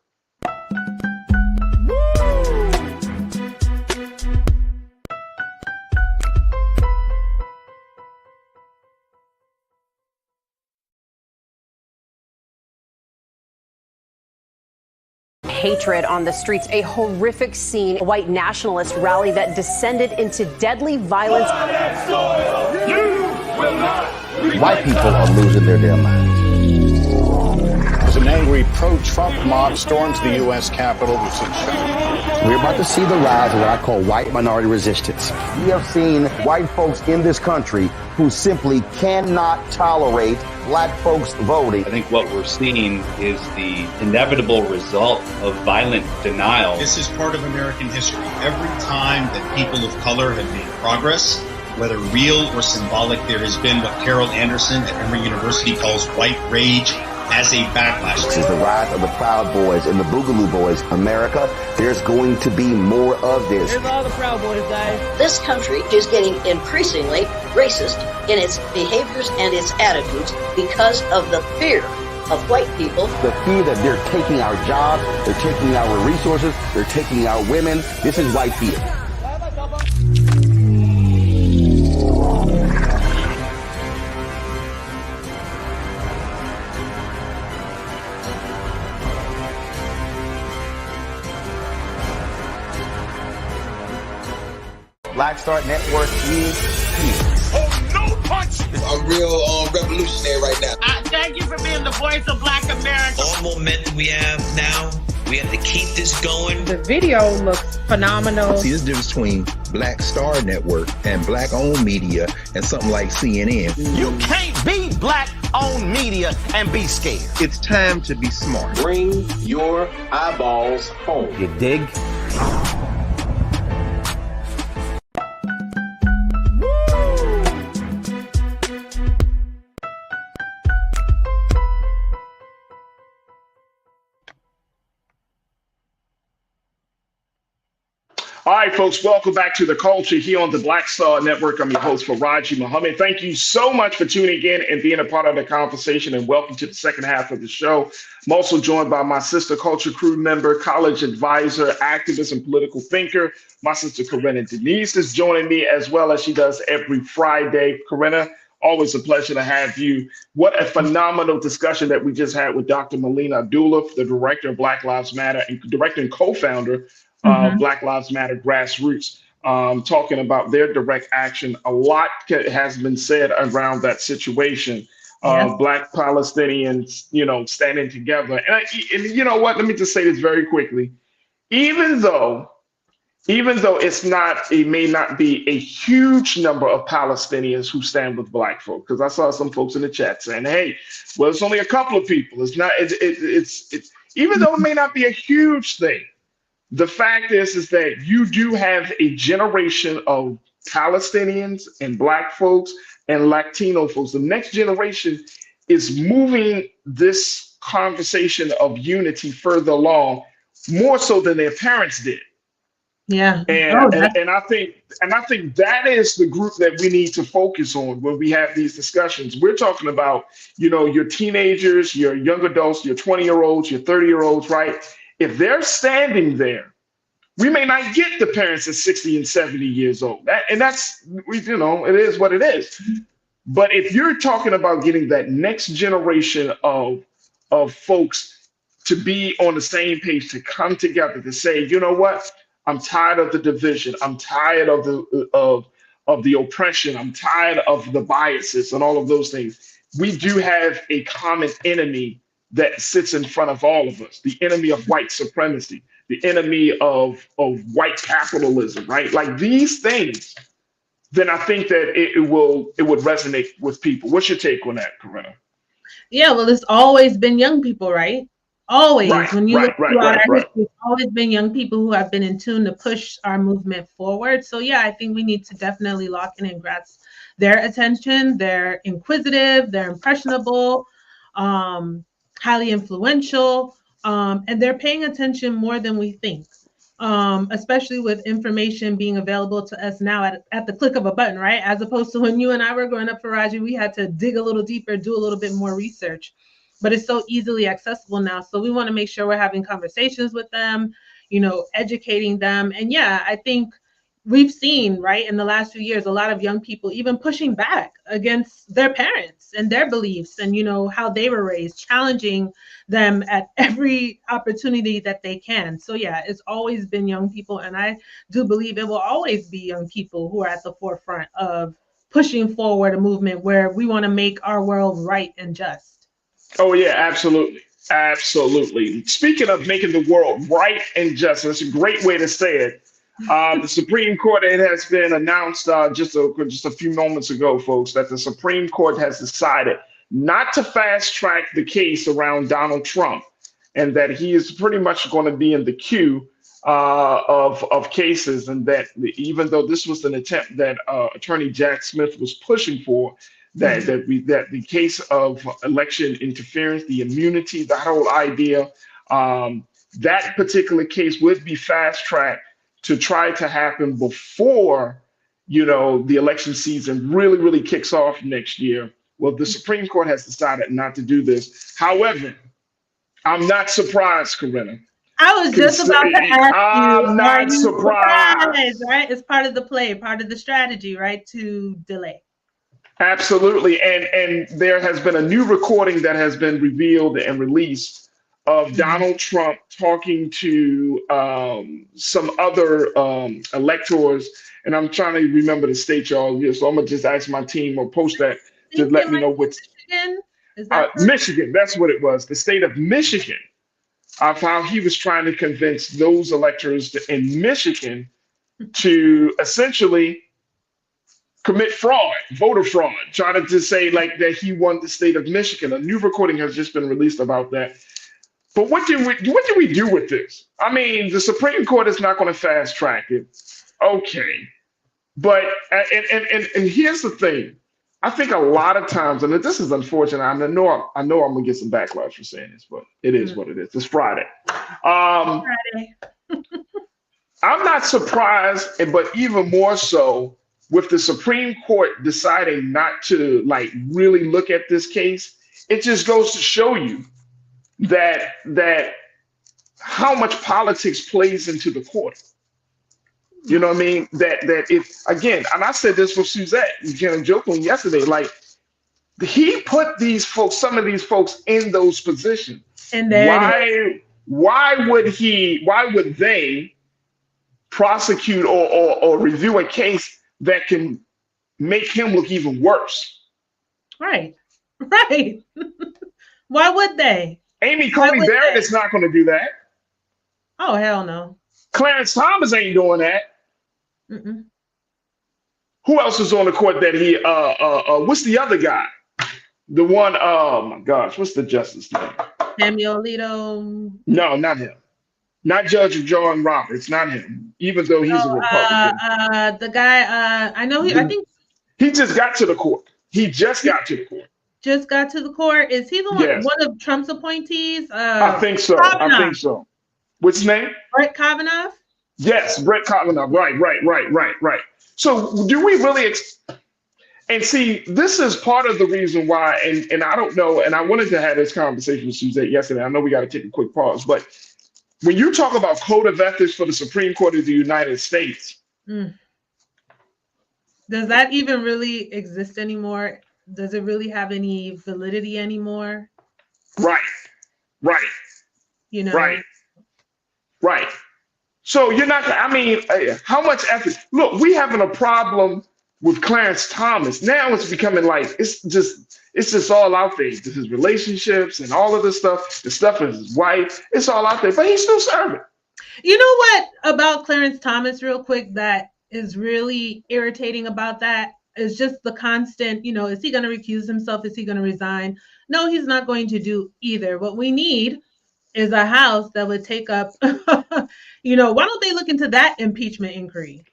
Hatred on the streets, a horrific scene, a white nationalist rally that descended into deadly violence. White people are losing their damn minds. As an angry pro-Trump mob storms the U.S. Capitol, we're about to see the rise of what I call white minority resistance. We have seen white folks in this country who simply cannot tolerate Black folks voting. I think what we're seeing is the inevitable result of violent denial. This is part of American history. Every time that people of color have made progress, whether real or symbolic, there has been what Carol Anderson at Emory University calls white rage as a backlash. This is the rise of the Proud Boys and the Boogaloo Boys. America, there's going to be more of this. Here's all the Proud Boys, guys. This country is getting increasingly racist in its behaviors and its attitudes because of the fear of white people. The fear that they're taking our jobs, they're taking our resources, they're taking our women. This is white fear. Black Star Network is here. Oh, no punch! I'm real revolutionary right now. Thank you for being the voice of Black America. All momentum we have now, we have to keep this going. The video looks phenomenal. See, there's a difference between Black Star Network and Black-owned media and something like CNN. You can't be Black-owned media and be scared. It's time to be smart. Bring your eyeballs home. You dig? All right, folks, welcome back to The Culture here on the Black Star Network. I'm your host, Faraji Muhammad. Thank you so much for tuning in and being a part of the conversation, and welcome to the second half of the show. I'm also joined by my sister culture crew member, college advisor, activist, and political thinker. My sister, Corinna Denise, is joining me as well as she does every Friday. Corinna, always a pleasure to have you. What a phenomenal discussion that we just had with Dr. Melina Abdullah, the director of Black Lives Matter and director and co-founder Black Lives Matter grassroots, talking about their direct action. A lot has been said around that situation. Black Palestinians, standing together. And you know what? Let me just say this very quickly. Even though it may not be a huge number of Palestinians who stand with Black folk, because I saw some folks in the chat saying, "Hey, well, it's only a couple of people. It's not. It's even though it may not be a huge thing." The fact is that you do have a generation of Palestinians and Black folks and Latino folks. The next generation is moving this conversation of unity further along, more so than their parents did. Yeah. And I think that is the group that we need to focus on when we have these discussions. We're talking about, your teenagers, your young adults, your 20-year-olds, your 30-year-olds, right? If they're standing there, we may not get the parents at 60 and 70 years old. That's it is what it is. But if you're talking about getting that next generation of folks to be on the same page, to come together, to say, you know what? I'm tired of the division. I'm tired of the oppression. I'm tired of the biases and all of those things. We do have a common enemy that sits in front of all of us, the enemy of white supremacy, the enemy of white capitalism, right? Like these things, then I think that it would resonate with people. What's your take on that, Corinna? Yeah, well, it's always been young people, right? Always. Right, when you look throughout our right. history, it's always been young people who have been in tune to push our movement forward. So yeah, I think we need to definitely lock in and grasp their attention. They're inquisitive, they're impressionable, highly influential, and they're paying attention more than we think. Especially with information being available to us now at the click of a button, right? As opposed to when you and I were growing up, Faraji, we had to dig a little deeper, do a little bit more research, but it's so easily accessible now. So we want to make sure we're having conversations with them, educating them. And yeah, I think we've seen, right, in the last few years, a lot of young people even pushing back against their parents and their beliefs and, how they were raised, challenging them at every opportunity that they can. So yeah, it's always been young people. And I do believe it will always be young people who are at the forefront of pushing forward a movement where we want to make our world right and just. Oh yeah, absolutely. Absolutely. Speaking of making the world right and just, that's a great way to say it. The Supreme Court, it has been announced just a few moments ago, folks, that the Supreme Court has decided not to fast track the case around Donald Trump, and that he is pretty much going to be in the queue of cases, and that even though this was an attempt that Attorney Jack Smith was pushing for, that the case of election interference, the immunity, that whole idea, that particular case would be fast tracked to try to happen before, the election season really kicks off next year. Well, the Supreme Court has decided not to do this. However, I'm not surprised, Corinna. I was just about to ask you. I'm not surprised. Right? It's part of the play, part of the strategy, right, to delay. Absolutely. And there has been a new recording that has been revealed and released of Donald Trump talking to some other electors. And I'm trying to remember the state, y'all. So I'm going to just ask my team or post that to let me know which. Michigan? Is that Michigan, that's what it was. The state of Michigan, of how he was trying to convince those electors in Michigan to essentially commit fraud, voter fraud, trying to say like that he won the state of Michigan. A new recording has just been released about that. But what do we do with this? I mean, the Supreme Court is not going to fast track it. Okay. But and here's the thing. I think a lot of times, and this is unfortunate, I know I'm gonna get some backlash for saying this, but it is what it is. It's Friday. I'm not surprised, but even more so with the Supreme Court deciding not to really look at this case. It just goes to show you that how much politics plays into the court. You know what I mean? That if, again, and I said this for Suzette, jokingly yesterday, he put these folks, some of these folks in those positions. And why would they prosecute or review a case that can make him look even worse? Right. Why would they? Amy Coney Barrett is not going to do that. Oh, hell no. Clarence Thomas ain't doing that. Mm-mm. Who else is on the court that he, what's the other guy? The one, oh my gosh, what's the justice name? Samuel Alito. No, not him. Not Judge John Roberts, not him. Even though he's a Republican. The guy, I know I think. He just got to the court. Just got to the court. Is he the one, Yes. one of Trump's appointees? I think so. Kavanaugh. I think so. What's his name? Brett Kavanaugh? Yes, Brett Kavanaugh. Right. So do we really, and see, this is part of the reason why, and I don't know, and I wanted to have this conversation with Suzette yesterday. I know we got to take a quick pause, but when you talk about code of ethics for the Supreme Court of the United States. Does that even really exist anymore? Does it really have any validity anymore? Right. you know? Right. So you're not, I mean, how much effort? Look, we having a problem with Clarence Thomas. Now it's becoming like, it's just all out there. His relationships and all of this stuff, the stuff with his wife, it's all out there, but he's still serving. You know what about Clarence Thomas, real quick, that is really irritating about that is just the constant, you know, is he going to recuse himself? Is he going to resign? No, he's not going to do either. What we need is a House that would take up, you know, why don't they look into that impeachment inquiry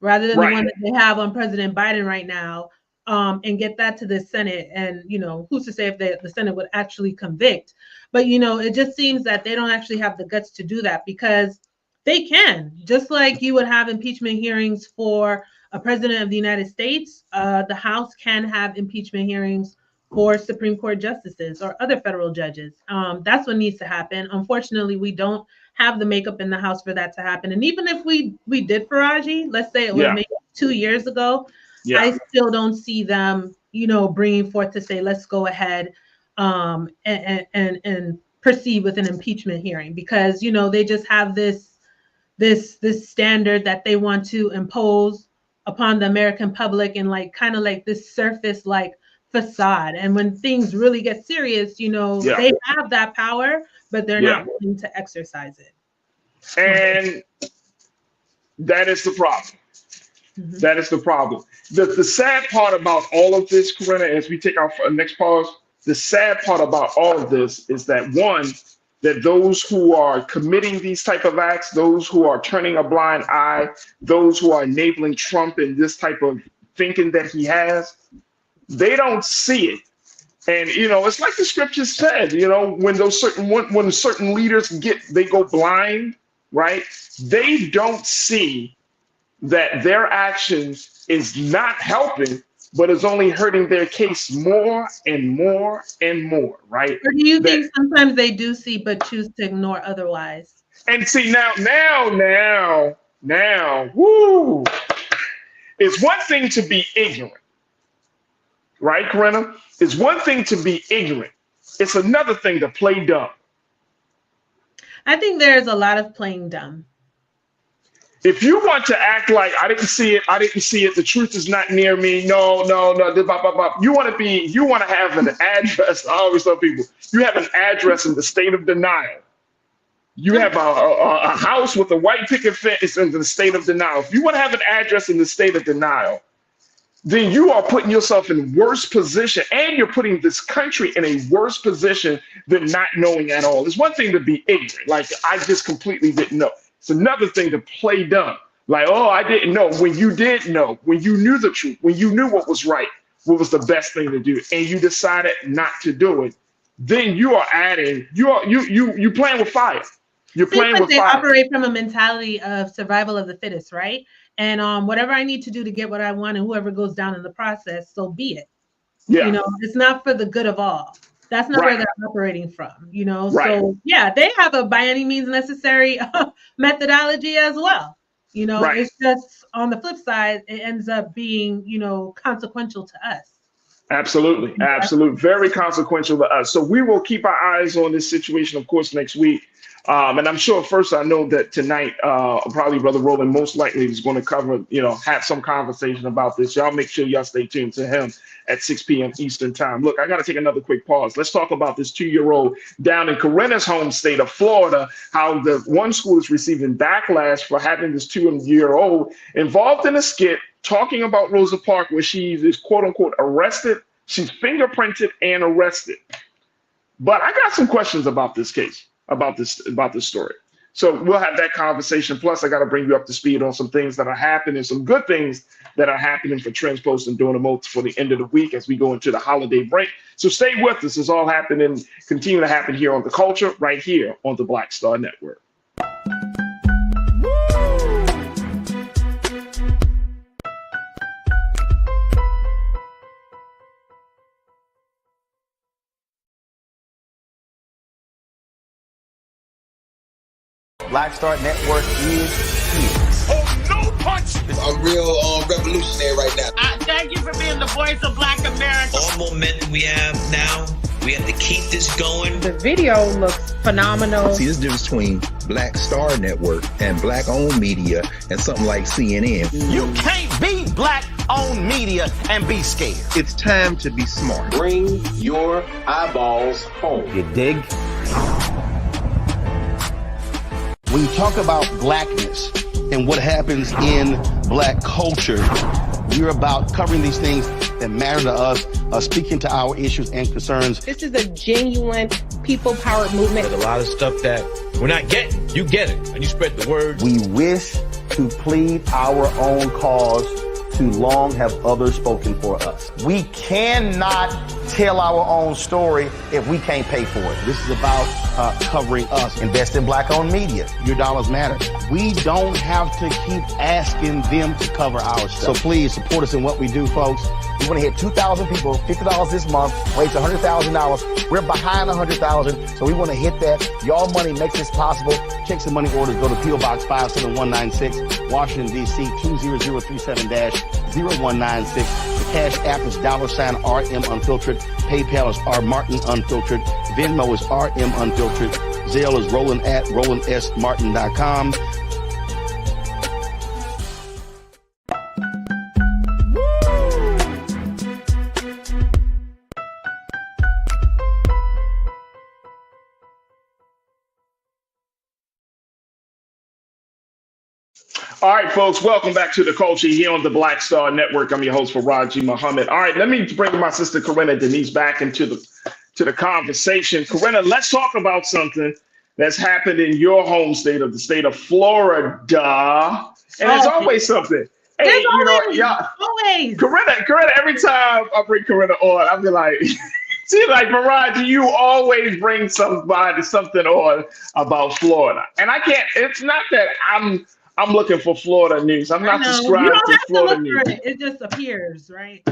rather than the one that they have on President Biden right now, and get that to the Senate? And, you know, who's to say if the Senate would actually convict? But, you know, it just seems that they don't actually have the guts to do that, because they can, just like you would have impeachment hearings for a president of the United States. The House can have impeachment hearings for Supreme Court justices or other federal judges. That's what needs to happen. Unfortunately, we don't have the makeup in the House for that to happen. And even if we did for Raji, let's say it was maybe 2 years ago, I still don't see them, you know, bringing forth to say, let's go ahead and proceed with an impeachment hearing, because, you know, they just have this standard that they want to impose upon the American public, and like kind of like this surface like facade. And when things really get serious, you know, they have that power, but they're not willing to exercise it. And that is the problem. That is the problem. The sad part about all of this, Corinna, as we take our next pause, the sad part about all of this is that, one, that those who are committing these type of acts, those who are turning a blind eye, those who are enabling Trump and this type of thinking that he has, they don't see it. And, you know, it's like the scripture said, you know, when certain leaders they go blind, right? They don't see that their actions is not helping, but is only hurting their case more and more and more, right? Or do you think sometimes they do see but choose to ignore otherwise? And see, now, woo! It's one thing to be ignorant, right, Corinna? It's one thing to be ignorant. It's another thing to play dumb. I think there's a lot of playing dumb. If you want to act like I didn't see it, the truth is not near me. No. You want to have an address. I always tell people, you have an address in the state of denial. You have a house with a white picket fence in the state of denial. If you want to have an address in the state of denial, then you are putting yourself in worse position, and you're putting this country in a worse position than not knowing at all. It's one thing to be ignorant, like I just completely didn't know. It's another thing to play dumb, like, oh, I didn't know. When you did know, when you knew the truth, when you knew what was right, what was the best thing to do, and you decided not to do it, then you are adding, you playing with fire. You're playing with fire. They operate from a mentality of survival of the fittest, right? And whatever I need to do to get what I want, and whoever goes down in the process, so be it. Yeah. You know, it's not for the good of all. That's not where they're operating from, you know? So yeah, they have a by any means necessary methodology as well. You know, it's just on the flip side, it ends up being, you know, consequential to us. Absolutely. Very consequential to us. So we will keep our eyes on this situation, of course, next week. And I'm sure first, I know that tonight, probably Brother Roland most likely is going to cover, you know, have some conversation about this. Y'all make sure y'all stay tuned to him at 6 p.m. Eastern time. Look, I got to take another quick pause. Let's talk about this 2-year-old down in Corinna's home state of Florida, how the one school is receiving backlash for having this 2-year-old involved in a skit talking about Rosa Parks, where she is quote unquote arrested. She's fingerprinted and arrested. But I got some questions about this case. About this story. So we'll have that conversation. Plus, I got to bring you up to speed on some things that are happening, some good things that are happening for Transpost and Doing the Most for the end of the week as we go into the holiday break. So stay with us. It's all happening, continue to happen here on The Culture, right here on the Black Star Network. Black Star Network is here. Oh, no punch! I'm real revolutionary right now. Thank you for being the voice of Black America. All momentum we have now, We have to keep this going. The video looks phenomenal. See, this difference between Black Star Network and Black-owned media and something like CNN. You can't be Black-owned media and be scared. It's time to be smart. Bring your eyeballs home. You dig? When you talk about blackness and what happens in Black culture, you're about covering these things that matter to us, speaking to our issues and concerns. This is a genuine people-powered movement. There's a lot of stuff that we're not getting. You get it, and you spread the word. We wish to plead our own cause. Too long have others spoken for us. We cannot tell our own story if we can't pay for it. This is about covering us. Invest in Black-owned media. Your dollars matter. We don't have to keep asking them to cover our stuff. So please support us in what we do, folks. We want to hit 2,000 people, $50 this month, raise $100,000. We're behind 100,000, so we want to hit that. Y'all money makes this possible. Checks and money orders go to P.O. Box 57196, Washington, D.C. 20037-0196. The Cash App is $RM Unfiltered. PayPal is R Martin Unfiltered. Venmo is RM Unfiltered. Zelle is Roland at RolandSMartin.com. All right, folks, welcome back to The Culture here on the Black Star Network. I'm your host, Faraji Muhammad. All right, let me bring my sister Corinna Denise back into the conversation. Corinna, let's talk about something that's happened in your home state of the state of Florida. And it's always something. Hey, you know, y'all, always. Corinna, every time I bring Corinna on, I'll be like, see, like, Faraji, you always bring something on about Florida. And I can't, it's not that I'm looking for Florida news. I'm not subscribed to Florida news. It just appears, right?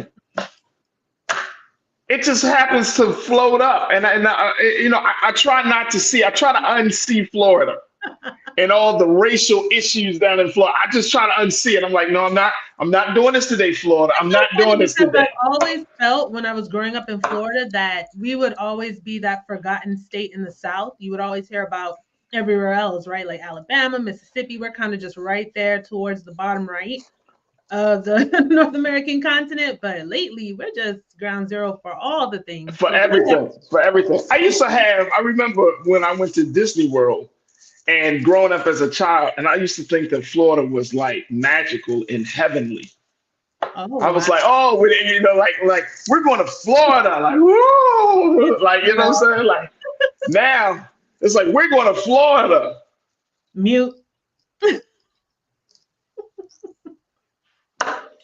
It just happens to float up, and I try not to see. I try to unsee Florida and all the racial issues down in Florida. I just try to unsee it. I'm like, no, I'm not doing this today, Florida. I'm not doing this today. I always felt when I was growing up in Florida that we would always be that forgotten state in the South. You would always hear about everywhere else, right? Like Alabama, Mississippi, we're kind of just right there towards the bottom right of the North American continent. But lately, we're just ground zero for all the things. For everything. I remember when I went to Disney World and growing up as a child, and I used to think that Florida was like magical and heavenly. Oh, I was like, oh, like we're going to Florida, like, woo, like, you know what I'm saying? Like, now, it's like, we're going to Florida. Mute.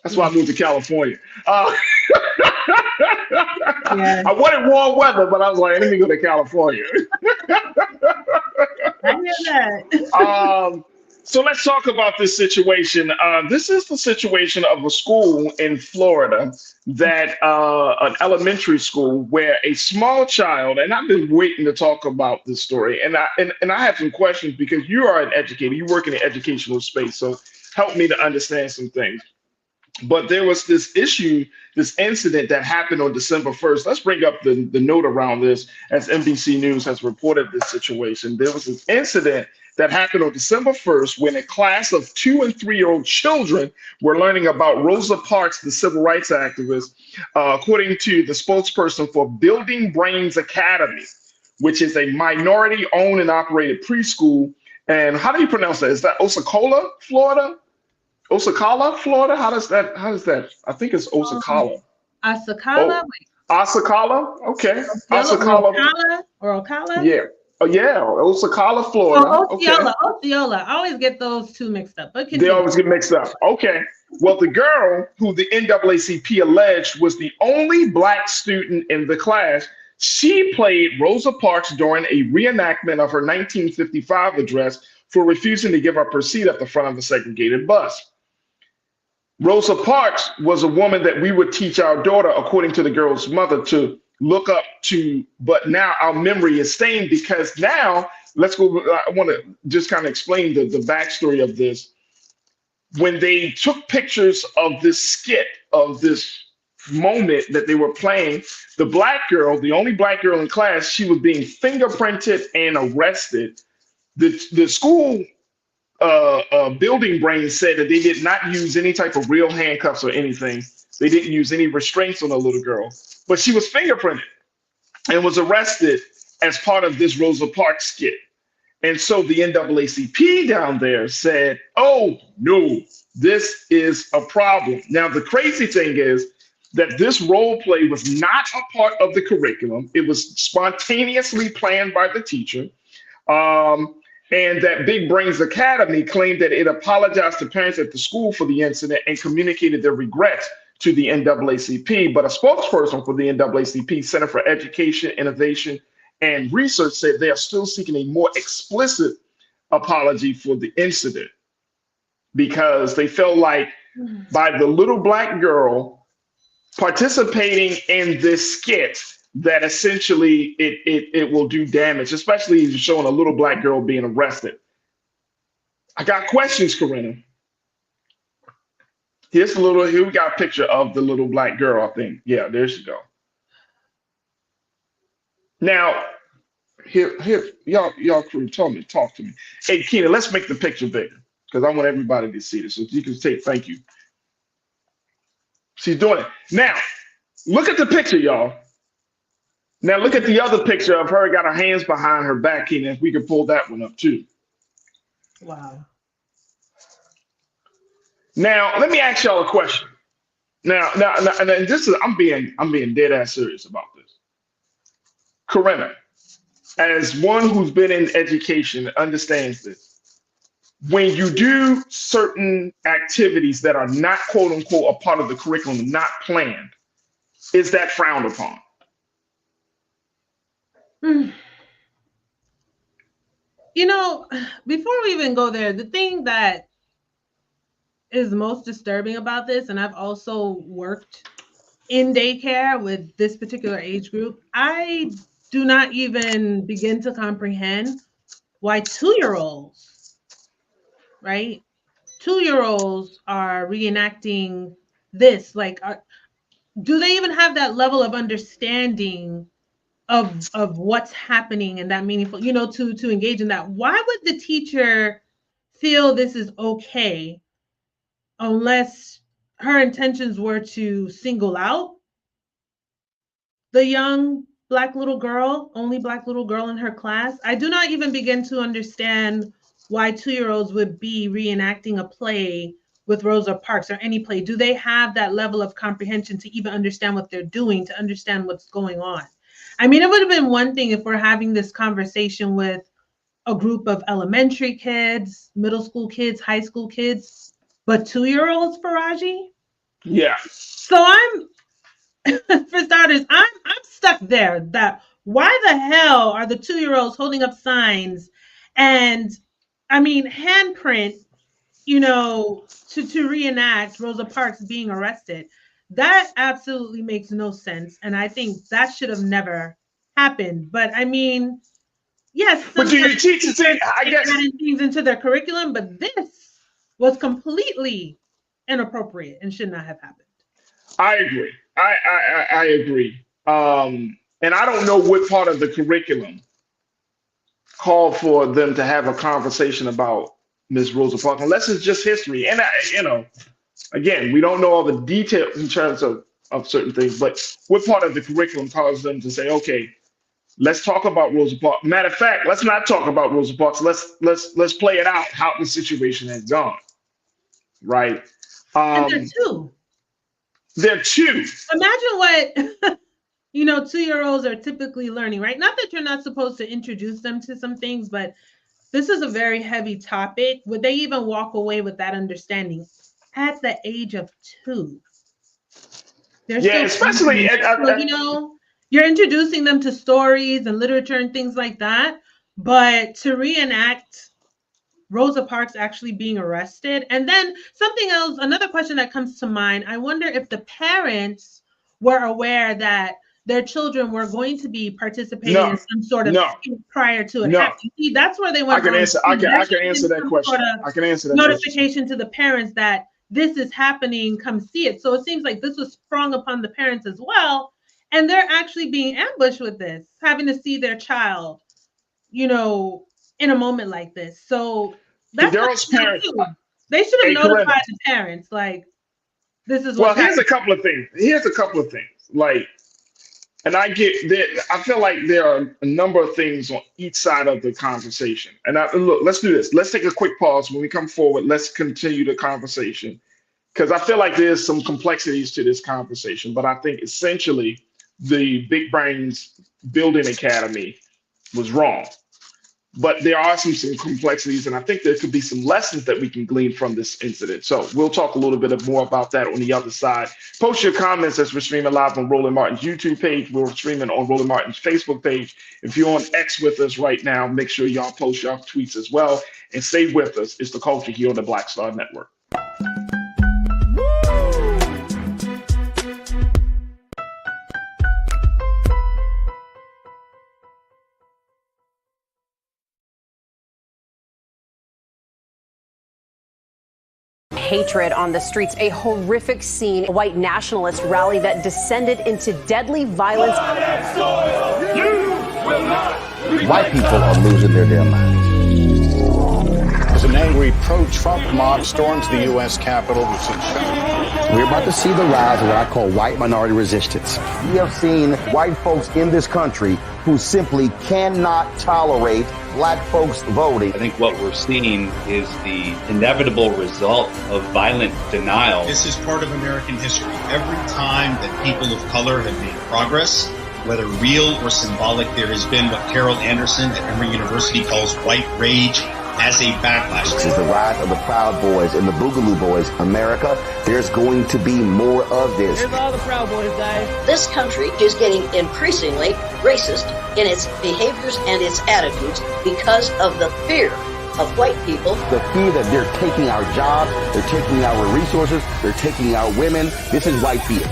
That's why I moved to California. Yes. I wanted warm weather, but I was like, let me go to California. I hear that. So let's talk about this situation. This is the situation of a school in Florida that an elementary school where a small child, and I've been waiting to talk about this story, and I have some questions because you are an educator, you work in the educational space, so help me to understand some things. But there was this incident that happened on December 1st. Let's bring up the note around this as NBC News has reported this situation. There was an incident that happened on December 1st when a class of 2- and 3-year-old children were learning about Rosa Parks, the civil rights activist, according to the spokesperson for Building Brains Academy, which is a minority-owned and operated preschool. And how do you pronounce that? Is that Osceola, Florida? Osceola, Florida? How does that? I think it's Osceola. Osceola? Osceola? Okay. Osceola or Ocala? Yeah. Oh, yeah. Osceola, Florida. Osceola. I always get those two mixed up. But they always get mixed up. Okay. Well, the girl who the NAACP alleged was the only Black student in the class, she played Rosa Parks during a reenactment of her 1955 address for refusing to give up her seat at the front of the segregated bus. Rosa Parks was a woman that we would teach our daughter, according to the girl's mother, to look up to, but now our memory is stained because now, let's go, I want to just kind of explain the backstory of this. When they took pictures of this skit, of this moment that they were playing, the black girl, the only black girl in class, she was being fingerprinted and arrested. The school building brain said that they did not use any type of real handcuffs or anything. They didn't use any restraints on the little girl, but she was fingerprinted and was arrested as part of this Rosa Parks skit. And so the NAACP down there said, oh, no, this is a problem. Now, the crazy thing is that this role play was not a part of the curriculum. It was spontaneously planned by the teacher. And that Big Brains Academy claimed that it apologized to parents at the school for the incident and communicated their regrets to the NAACP. But a spokesperson for the NAACP, Center for Education, Innovation, and Research, said they are still seeking a more explicit apology for the incident because they felt like by the little black girl participating in this skit, that essentially it will do damage, especially if you're showing a little black girl being arrested. I got questions, Corinna. Here we got a picture of the little black girl, I think. Yeah, there she go. Now, here, y'all crew, talk to me. Hey, Keena, let's make the picture bigger because I want everybody to see this. So you can say thank you. She's doing it. Now, look at the picture, y'all. Now look at the other picture of her got her hands behind her back, Keena. If we could pull that one up too. Wow. Now let me ask y'all a question. Now, and this is I'm being dead ass serious about this. Corinna, as one who's been in education and understands this, when you do certain activities that are not quote unquote a part of the curriculum, not planned, is that frowned upon? You know, before we even go there, the thing that is most disturbing about this, and I've also worked in daycare with this particular age group, I do not even begin to comprehend why 2-year-olds, right? 2-year-olds are reenacting this. Like, do they even have that level of understanding of what's happening and that meaningful, you know, to engage in that? Why would the teacher feel this is okay unless her intentions were to single out the young black little girl, only black little girl in her class? I do not even begin to understand why 2-year-olds would be reenacting a play with Rosa Parks or any play. Do they have that level of comprehension to even understand what they're doing, to understand what's going on? I mean, it would have been one thing if we're having this conversation with a group of elementary kids, middle school kids, high school kids, but 2-year-olds, Faraji? Yeah. So for starters, I'm stuck there. That why the hell are the 2-year-olds holding up signs and, I mean, handprint, you know, to reenact Rosa Parks being arrested? That absolutely makes no sense. And I think that should have never happened. But I mean, yes. But do you teach it? I guess adding things into their curriculum, but this was completely inappropriate and should not have happened. I agree. I agree. And I don't know what part of the curriculum called for them to have a conversation about Miss Rosa Parks, unless it's just history. And you know, again, we don't know all the details in terms of certain things, but what part of the curriculum caused them to say, okay, let's talk about Rosa Parks. Matter of fact, let's not talk about Rosa Parks. Let's play it out how the situation has gone. Right. And they're two. They're two. Imagine what you know, 2-year-olds are typically learning, right? Not that you're not supposed to introduce them to some things, but this is a very heavy topic. Would they even walk away with that understanding at the age of 2? Yeah, especially you know, you're introducing them to stories and literature and things like that, but to reenact Rosa Parks actually being arrested. And then something else, another question that comes to mind, I wonder if the parents were aware that their children were going to be participating in some sort of scheme prior to it happening. See, that's where they went. I can answer that question. I can answer that notification to the parents that this is happening, come see it. So it seems like this was sprung upon the parents as well. And they're actually being ambushed with this, having to see their child, you know, in a moment like this. So that's the girl's parents. They should have notified the parents, like, this is what's here's a couple of things. Like, and I get that. I feel like there are a number of things on each side of the conversation. And look, let's do this. Let's take a quick pause. When we come forward, let's continue the conversation, because I feel like there's some complexities to this conversation. But I think essentially the Big Brains Building Academy was wrong. But there are some complexities, and I think there could be some lessons that we can glean from this incident. So we'll talk a little bit more about that on the other side. Post your comments as we're streaming live on Roland Martin's YouTube page. We're streaming on Roland Martin's Facebook page. If you're on X with us right now, make sure y'all post your tweets as well. And stay with us. It's The Culture here on the Black Star Network. Hatred on the streets, a horrific scene, a white nationalist rally that descended into deadly violence. White people are losing their damn minds. As an angry pro-Trump mob storms the U.S. Capitol, we're about to see the rise of what I call white minority resistance. We have seen white folks in this country who simply cannot tolerate black folks voting. I think what we're seeing is the inevitable result of violent denial. This is part of American history. Every time that people of color have made progress, whether real or symbolic, there has been what Carol Anderson at Emory University calls white rage as a backlash. This is the rise of the Proud Boys and the Boogaloo Boys. America, there's going to be more of this. Here's all the Proud Boys, guys. This country is getting increasingly racist in its behaviors and its attitudes because of the fear of white people. The fear that they're taking our jobs, they're taking our resources, they're taking our women. This is white fear.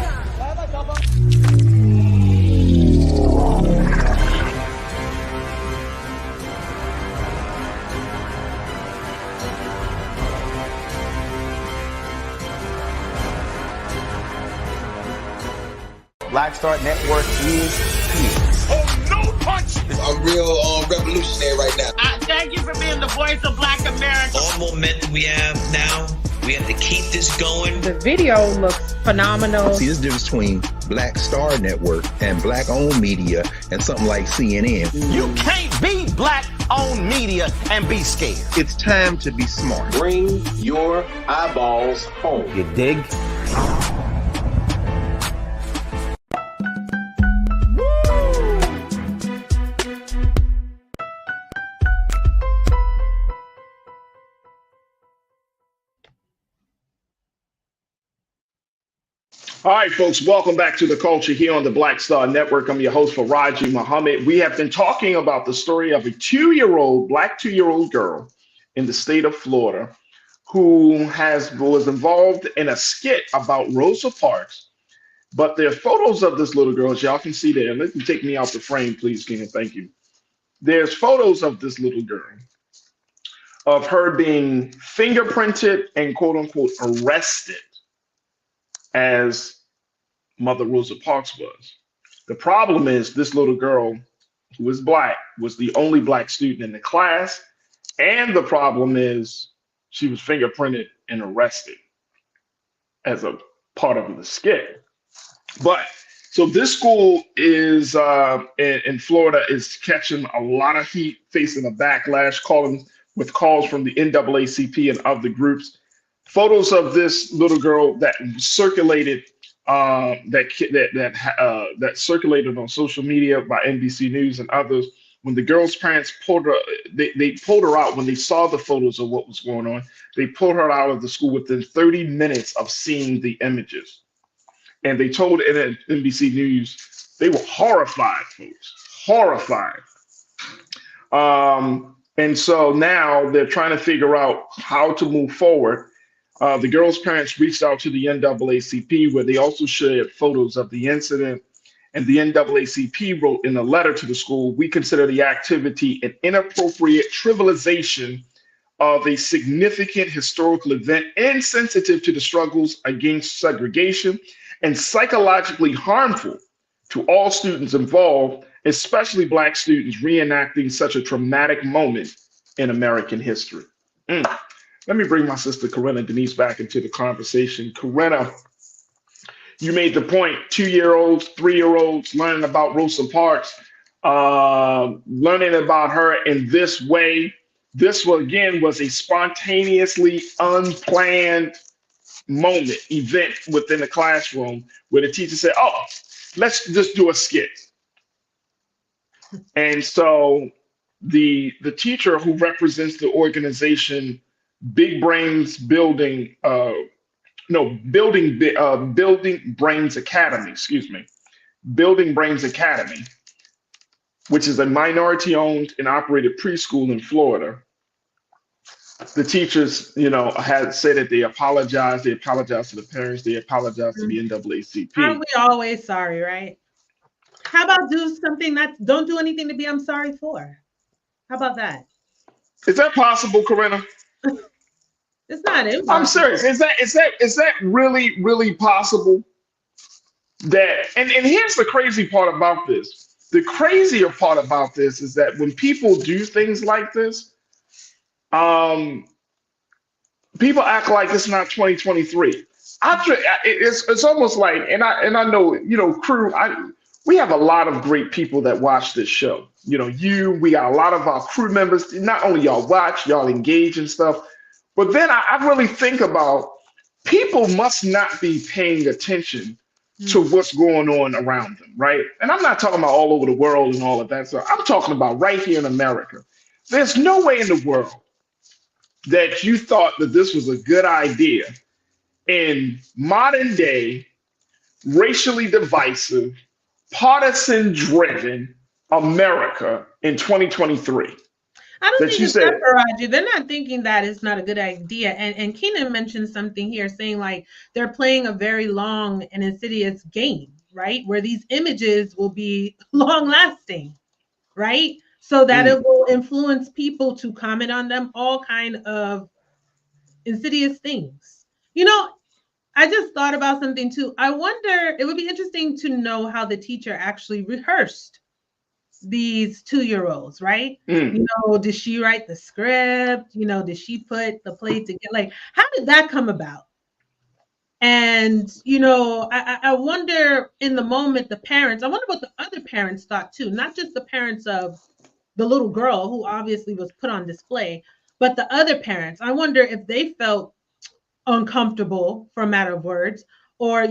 Black Star Network is here. Oh, no punch! I'm real revolutionary right now. Thank you for being the voice of Black America. All momentum we have now, we have to keep this going. The video looks phenomenal. See, there's a difference between Black Star Network and black-owned media and something like CNN. You can't be black-owned media and be scared. It's time to be smart. bring your eyeballs home. You dig? All right, folks, welcome back to The Culture here on the Black Star Network. I'm your host, Faraji Muhammad. We have been talking about the story of a black two-year-old girl in the state of Florida who was involved in a skit about Rosa Parks. But there are photos of this little girl, as y'all can see there. Let me take me out the frame, please, Ken. Thank you. There's photos of this little girl, of her being fingerprinted and quote-unquote arrested as Mother Rosa Parks was. The problem is this little girl, who is black, was the only black student in the class. And the problem is she was fingerprinted and arrested as a part of the skit. But so this school is in Florida is catching a lot of heat, facing a backlash, with calls from the NAACP and other groups. Photos of this little girl that circulated that circulated on social media by NBC News and others. When the girl's parents pulled her, they pulled her out when they saw the photos of what was going on. They pulled her out of the school within 30 minutes of seeing the images. And they told NBC News they were horrified, folks, horrified. And so now they're trying to figure out how to move forward. The girl's parents reached out to the NAACP, where they also shared photos of the incident. And the NAACP wrote in a letter to the school, "We consider the activity an inappropriate trivialization of a significant historical event insensitive to the struggles against segregation and psychologically harmful to all students involved, especially Black students reenacting such a traumatic moment in American history. Let me bring my sister Corinna Denise back into the conversation. Corinna, you made the point, 2-year-olds, 3-year-olds learning about Rosa Parks, learning about her in this way. This was a spontaneously unplanned event within the classroom where the teacher said, oh, let's just do a skit. And so the teacher who represents the organization Big Brains Building Brains Academy, Building Brains Academy, which is a minority-owned and operated preschool in Florida. The teachers, had said that they apologized. They apologized to the parents. They apologized to the NAACP. Aren't we always sorry, right? How about do something don't do anything to be I'm sorry for? How about that? Is that possible, Corinna? It's not impossible. I'm serious. Is that really, really possible? That and here's the crazy part about this. The crazier part about this is that when people do things like this, people act like it's not 2023. It's almost like, and I know, crew. We have a lot of great people that watch this show. We got a lot of our crew members. Not only y'all watch, y'all engage and stuff, but then I really think about people must not be paying attention to what's going on around them, right? And I'm not talking about all over the world and all of that stuff. I'm talking about right here in America. There's no way in the world that you thought that this was a good idea in modern day, racially divisive, partisan-driven America in 2023. I don't think it's that, Faraji. They're not thinking that it's not a good idea. And Keenan mentioned something here saying like they're playing a very long and insidious game, right? Where these images will be long lasting, right? So that it will influence people to comment on them, all kind of insidious things. I just thought about something too. I wonder, it would be interesting to know how the teacher actually rehearsed these 2-year-olds, right? Did she write the script? Did she put the play together? Like, how did that come about? And, I wonder in the moment, I wonder what the other parents thought too, not just the parents of the little girl who obviously was put on display, but the other parents. I wonder if they felt uncomfortable, for a matter of words, or,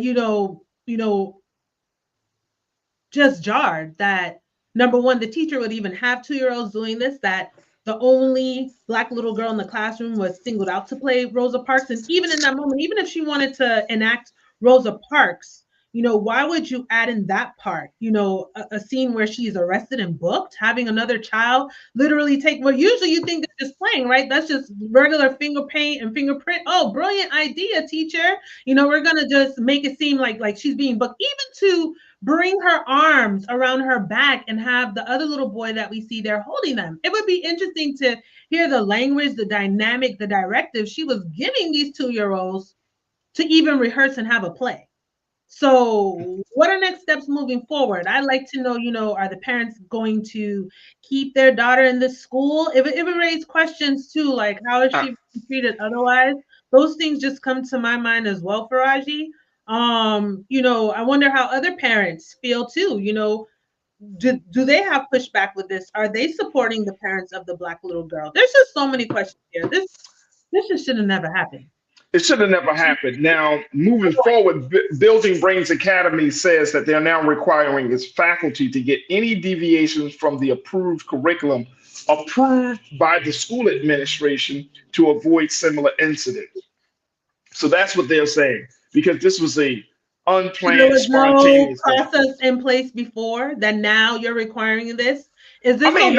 just jarred that, number one, the teacher would even have 2-year-olds doing this, that the only Black little girl in the classroom was singled out to play Rosa Parks. And even in that moment, even if she wanted to enact Rosa Parks, why would you add in that part? A scene where she's arrested and booked, having another child literally take, well, usually you think it's just playing, right? That's just regular finger paint and fingerprint. Oh, brilliant idea, teacher. We're going to just make it seem like she's being booked. Even to bring her arms around her back and have the other little boy that we see there holding them. It would be interesting to hear the language, the dynamic, the directive she was giving these 2-year-olds to even rehearse and have a play. So what are next steps moving forward? I'd like to know, are the parents going to keep their daughter in this school? It would raise questions too, like how is she being treated otherwise? Those things just come to my mind as well, Faraji. I wonder how other parents feel too. Do they have pushback with this? Are they supporting the parents of the Black little girl? There's just so many questions here. This just should have never happened. It should have never happened. Now, moving forward, Building Brains Academy says that they're now requiring its faculty to get any deviations from the approved curriculum approved by the school administration to avoid similar incidents. So that's what they're saying, because this was a unplanned, there was spontaneous no process in place before that now you're requiring this? Is this probably,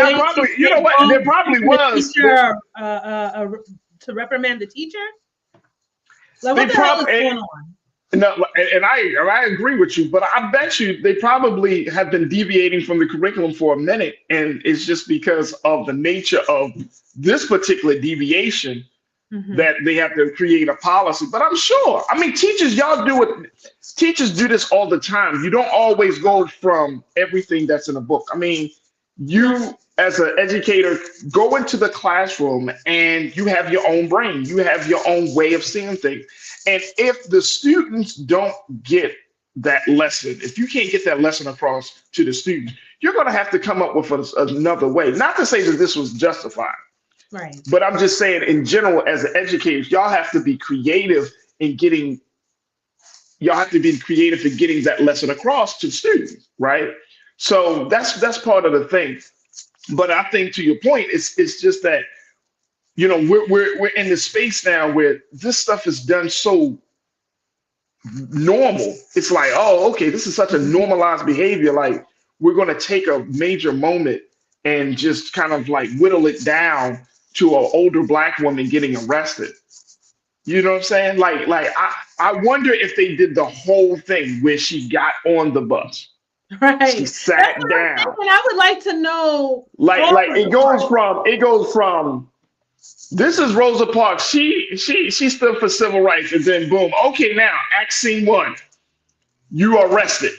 there probably was. Teacher, to reprimand the teacher? Like, what the hell is going on? No, and I agree with you, but I bet you they probably have been deviating from the curriculum for a minute, and it's just because of the nature of this particular deviation that they have to create a policy. But I'm sure, I mean, teachers, y'all do it. Teachers do this all the time. You don't always go from everything that's in a book. I mean, you as an educator go into the classroom and you have your own brain. You have your own way of seeing things. And if the students don't get that lesson, if you can't get that lesson across to the students, you're going to have to come up with another way. Not to say that this was justified, right? But I'm just saying in general, as an educator, y'all have to be creative in getting, that lesson across to students, right? So that's part of the thing. But I think to your point, it's just that, you know, we're in the space now where this stuff is done so normal. It's like, oh, okay, this is such a normalized behavior. Like, we're going to take a major moment and just kind of like whittle it down to an older Black woman getting arrested. You know what I'm saying? Like I wonder if they did the whole thing where she got on the bus. Right. She sat down. And I would like to know. Like it goes from this is Rosa Parks. She stood for civil rights, and then boom. Okay, now act scene 1. You arrested.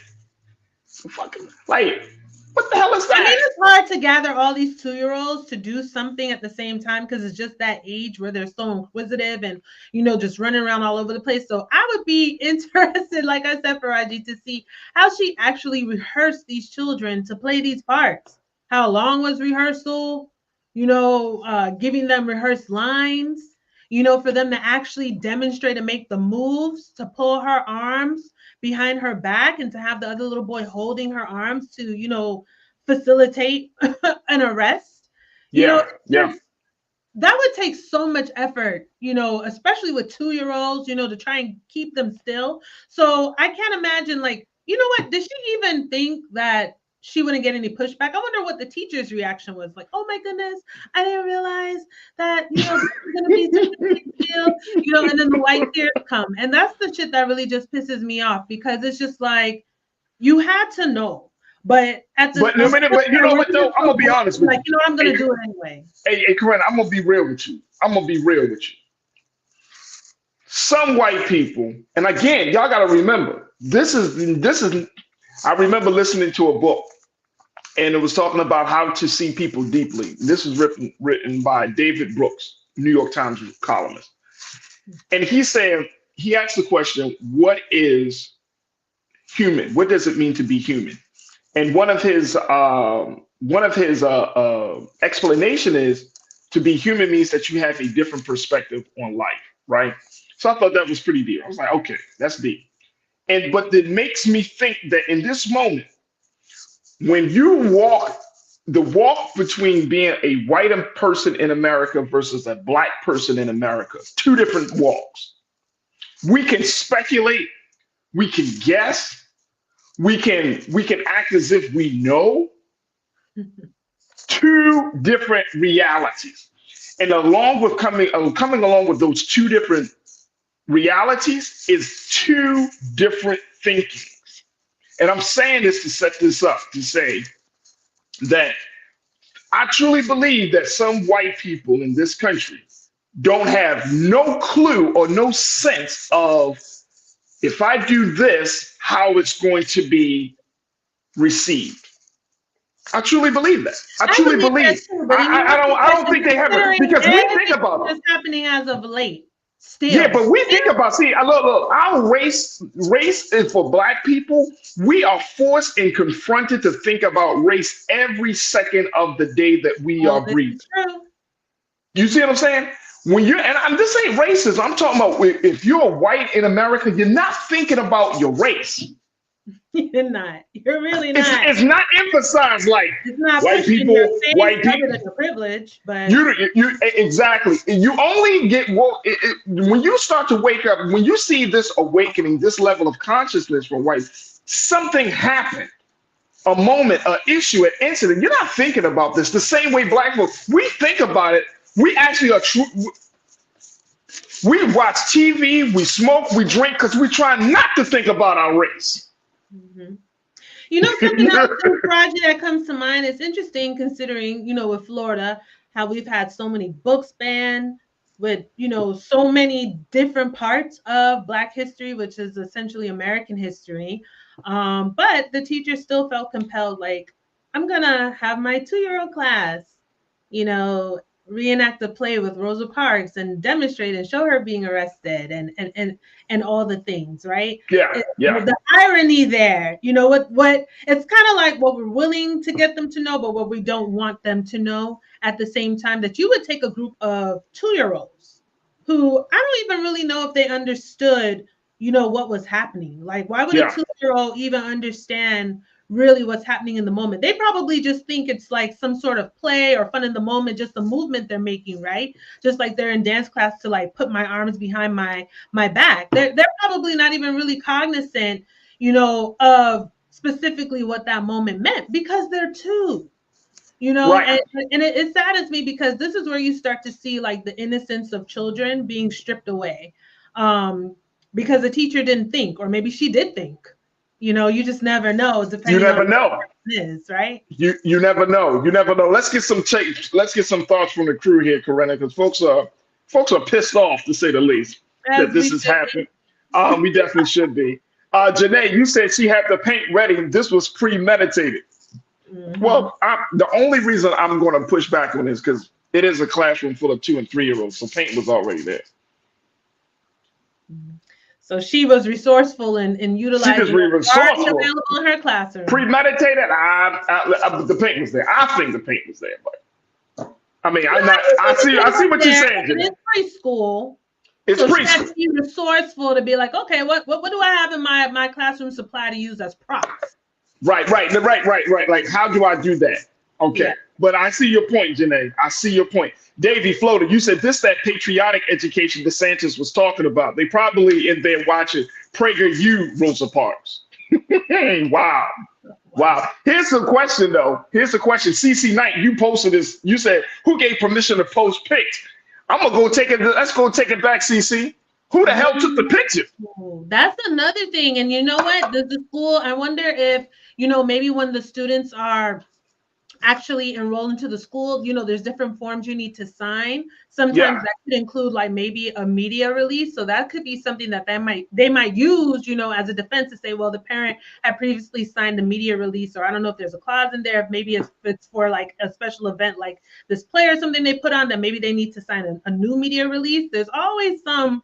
Fucking like, what the hell is that? I mean, it's hard to gather all these 2-year-olds to do something at the same time because it's just that age where they're so inquisitive and, you know, just running around all over the place. So I would be interested, like I said, for Raji, to see how she actually rehearsed these children to play these parts. How long was rehearsal? You know, giving them rehearsed lines, you know, for them to actually demonstrate and make the moves, to pull her arms behind her back and to have the other little boy holding her arms to, you know, facilitate an arrest. You know, that would take so much effort, you know, especially with 2-year-olds, you know, to try and keep them still. So I can't imagine, like, you know what, did she even think that she wouldn't get any pushback? I wonder what the teacher's reaction was. Like, oh my goodness, I didn't realize that, you know, this is going to be such a big deal, you know, and then the white tears come. And that's the shit that really just pisses me off, because it's just like, you had to know. But at the but you know what though, I'm gonna be honest with you. Like, you know, I'm gonna do it anyway. Hey, Corinne, I'm gonna be real with you. Some white people, and again, y'all gotta remember, this is. I remember listening to a book, and it was talking about how to see people deeply. This was written by David Brooks, New York Times columnist, and he asked the question, "What is human? What does it mean to be human?" And one of his explanation is, to be human means that you have a different perspective on life, right? So I thought that was pretty deep. I was like, okay, that's deep. But it makes me think that in this moment, when you walk between being a white person in America versus a Black person in America, 2 different walks. We can speculate, we can guess, we can act as if we know. 2 different realities. And along with coming along with those 2 different realities is 2 different thinkings. And I'm saying this to set this up, to say that I truly believe that some white people in this country don't have no clue or no sense of, if I do this, how it's going to be received. I truly believe that. I truly believe. I don't think they have it, because we think about it. It's happening as of late. Still. Yeah, but we think about, look, our race is for Black people. We are forced and confronted to think about race every second of the day that we are breathing. You see what I'm saying? And I'm just saying racism, I'm talking about if you're white in America, you're not thinking about your race. You're not. You're really not. It's not emphasized like it's not white people. A privilege, but you exactly. You only get when you start to wake up. When you see this awakening, this level of consciousness from white, something happened. A moment, an issue, an incident. You're not thinking about this the same way Black folks. We think about it. We actually are true. We watch TV, we smoke, we drink because we try not to think about our race. Mm-hmm. You know, something else, Roger, that comes to mind. It's interesting considering, you know, with Florida, how we've had so many books banned with, you know, so many different parts of Black history, which is essentially American history. But the teacher still felt compelled, like, I'm gonna have my 2-year-old class, you know, reenact a play with Rosa Parks and demonstrate and show her being arrested and all the things, right? Yeah. The irony there, you know, what it's kind of like what we're willing to get them to know, but what we don't want them to know at the same time, that you would take a group of 2-year-olds who I don't even really know if they understood, you know, what was happening. Like, why would a 2-year-old even understand really what's happening in the moment? They probably just think it's like some sort of play or fun in the moment, just the movement they're making, right? Just like they're in dance class to like put my arms behind my back. They're probably not even really cognizant, you know, of specifically what that moment meant, because they're 2, you know, right. And it saddens me because this is where you start to see like the innocence of children being stripped away, because the teacher didn't think, or maybe she did think. You know, you just never know. You never know. It is, right? You never know. You never know. Let's get some thoughts from the crew here, Corinna, because folks are pissed off, to say the least, that this is happening. We definitely should be. Janae, you said she had the paint ready and this was premeditated. Mm-hmm. Well, the only reason I'm going to push back on this because it is a classroom full of 2- and 3-year-olds, so paint was already there. So she was resourcul in utilizing what's already available in her classroom. Premeditated. The paint was there. I think the paint was there, but I mean, I see what you're saying. It's preschool. It's so preschool. She has to be resourceful to be like, okay, what do I have in my classroom supply to use as props? Right. Like, how do I do that? Okay. Yeah. But I see your point, Janae. I see your point. Davey Floater, you said that patriotic education DeSantis was talking about. They probably in there watching PragerU Rosa Parks. Wow. Here's the question, though. CC Knight, you posted this. You said, who gave permission to post pics? I'm going to go take it. Let's go take it back, CC. Who the hell took the picture? That's another thing. And you know what? Does the school, I wonder if, you know, maybe when the students are actually enrolled into the school, you know, there's different forms you need to sign. Sometimes that could include like maybe a media release. So that could be something that they might use, you know, as a defense to say, well, the parent had previously signed the media release, or I don't know if there's a clause in there, if maybe it's for like a special event like this play or something they put on, that maybe they need to sign a new media release. There's always some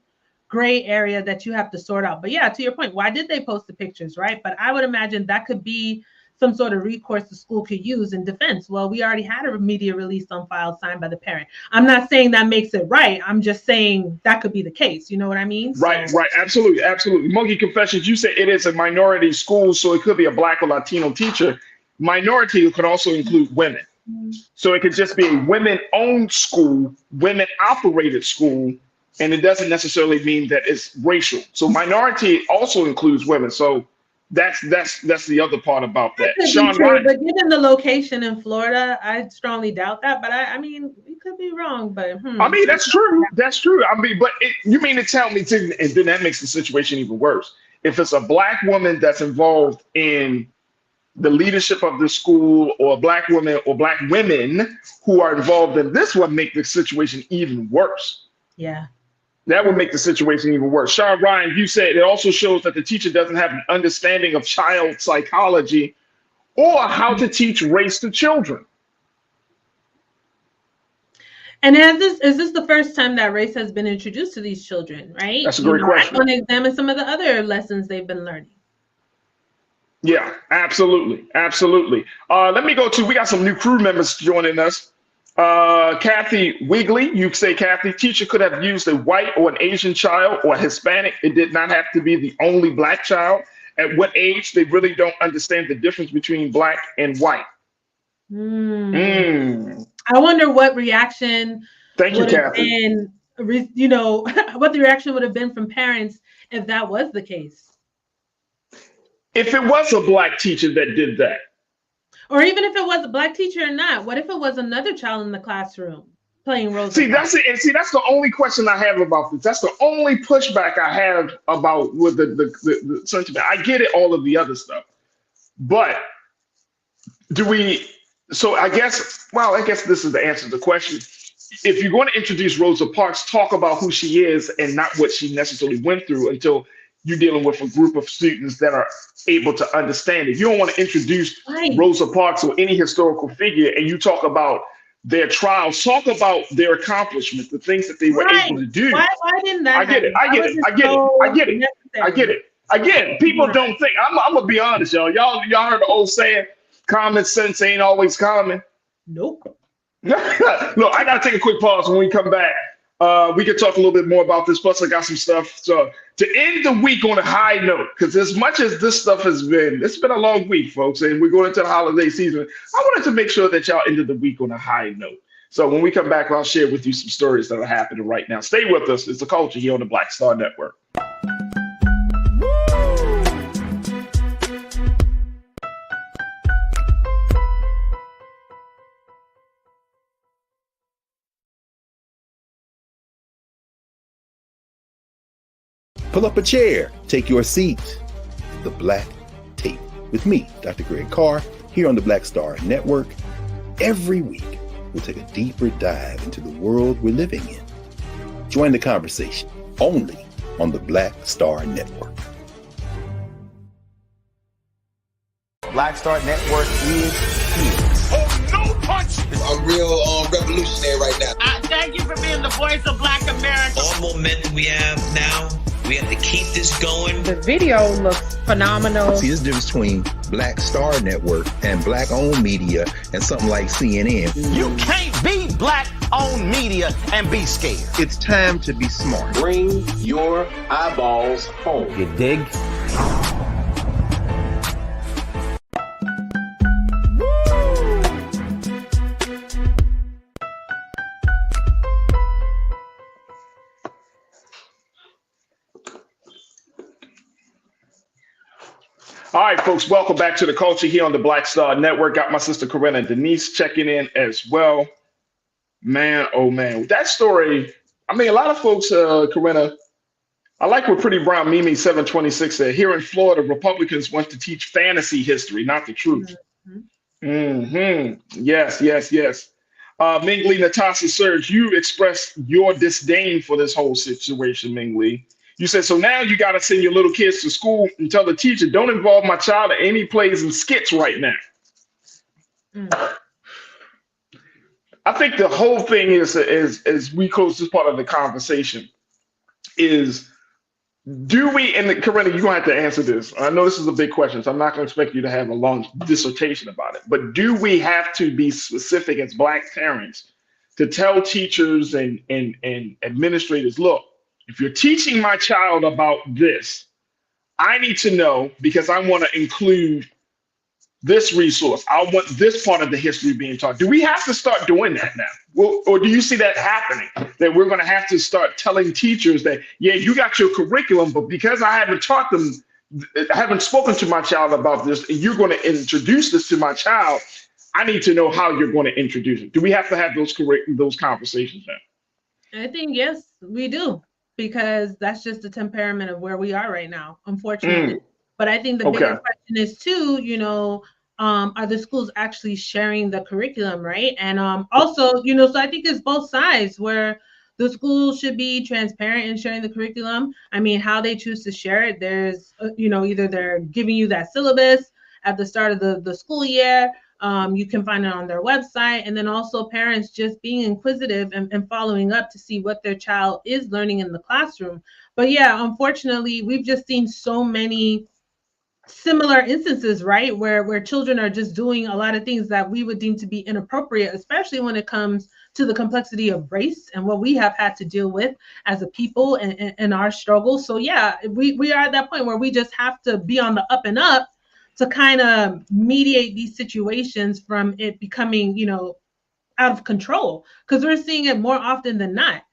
gray area that you have to sort out. But yeah, to your point, why did they post the pictures, right? But I would imagine that could be some sort of recourse the school could use in defense. Well, we already had a media release on file signed by the parent. I'm not saying that makes it right. I'm just saying that could be the case. You know what I mean? Right. Absolutely. Monkey Confessions, you said it is a minority school, so it could be a Black or Latino teacher. Minority could also include women. So it could just be a women-owned school, women-operated school, and it doesn't necessarily mean that it's racial. So minority also includes women. So that's the other part about that. Sean Ryan, but given the location in Florida, I strongly doubt that. But I mean, we could be wrong. But I mean, that's true. That's true. I mean, but you mean to tell me, and then that makes the situation even worse. If it's a Black woman that's involved in the leadership of the school, or Black women or Black women who are involved in this, would make the situation even worse. Yeah. That would make the situation even worse. Sean Ryan, you said it also shows that the teacher doesn't have an understanding of child psychology or how to teach race to children. And is this the first time that race has been introduced to these children, right? That's a great question. I want to examine some of the other lessons they've been learning. Yeah, absolutely. Let me go we got some new crew members joining us. Kathy Wigley, you say, Kathy, teacher could have used a white or an Asian child or a Hispanic. It did not have to be the only Black child. At what age they really don't understand the difference between Black and white. I wonder what reaction would have been, you know, what the reaction would have been from parents if that was the case. If it was a Black teacher that did that. Or even if it was a Black teacher or not, what if it was another child in the classroom? playing Rosa. See, that's it. And see, that's the only question I have about this. That's the only pushback I have about with the sentiment. I get it, all of the other stuff, but do we? So I guess this is the answer to the question. If you're going to introduce Rosa Parks, talk about who she is and not what she necessarily went through until you're dealing with a group of students that are able to understand it. You don't want to introduce Rosa Parks or any historical figure and you talk about their trials, talk about their accomplishments, the things that they were able to do. Why didn't that happen? I get it. Again, people don't think, I'm gonna be honest, y'all. Y'all heard the old saying, common sense ain't always common. Nope. Look, I gotta take a quick pause. When we come back, we can talk a little bit more about this. Plus, I got some stuff. So to end the week on a high note, because as much as this stuff has been, it's been a long week, folks, and we're going into the holiday season. I wanted to make sure that y'all ended the week on a high note. So when we come back, I'll share with you some stories that are happening right now. Stay with us. It's The Culture here on the Black Star Network. Pull up a chair, take your seat. The Black Tape with me, Dr. Greg Carr, here on the Black Star Network. Every week, we'll take a deeper dive into the world we're living in. Join the conversation only on the Black Star Network. Black Star Network is here. Oh, no punch! I'm real revolutionary right now. Thank you for being the voice of Black America. All momentum we have now, we have to keep this going. The video looks phenomenal. See, there's a difference between Black Star Network and Black-owned media and something like CNN. You can't be Black-owned media and be scared. It's time to be smart. Bring your eyeballs home. You dig? All right, folks, welcome back to The Culture here on the Black Star Network. Got my sister Corinna and Denise checking in as well. Man, oh man, that story, I mean, a lot of folks, Corinna, I like what Pretty Brown Mimi 726 said. Here in Florida, Republicans want to teach fantasy history, not the truth. Yes. Ming Lee, Natasha Surge, you expressed your disdain for this whole situation, Ming Lee. You said, so now you got to send your little kids to school and tell the teacher, don't involve my child in any plays and skits right now. I think the whole thing is, as we close this part of the conversation, is do we, and Corinna, you're going to have to answer this. I know this is a big question, so I'm not going to expect you to have a long dissertation about it, but do we have to be specific as Black parents to tell teachers and administrators, look, if you're teaching my child about this, I need to know because I want to include this resource. I want this part of the history being taught. Do we have to start doing that now? Well, or do you see that happening? That we're going to have to start telling teachers that, yeah, you got your curriculum, but because I haven't taught them, I haven't spoken to my child about this, and you're going to introduce this to my child, I need to know how you're going to introduce it. Do we have to have those conversations now? I think, yes, we do. Because that's just the temperament of where we are right now, unfortunately. But I think the bigger question is too, are the schools actually sharing the curriculum, right? And also, so I think it's both sides where the schools should be transparent in sharing the curriculum. I mean, how they choose to share it, there's, either they're giving you that syllabus at the start of the school year. You can find it on their website, and then also parents just being inquisitive and following up to see what their child is learning in the classroom. But yeah, unfortunately, we've just seen so many similar instances, right, where children are just doing a lot of things that we would deem to be inappropriate, especially when it comes to the complexity of race and what we have had to deal with as a people and our struggles. So yeah, we are at that point where we just have to be on the up and up to kind of mediate these situations from it becoming, out of control, because we're seeing it more often than not.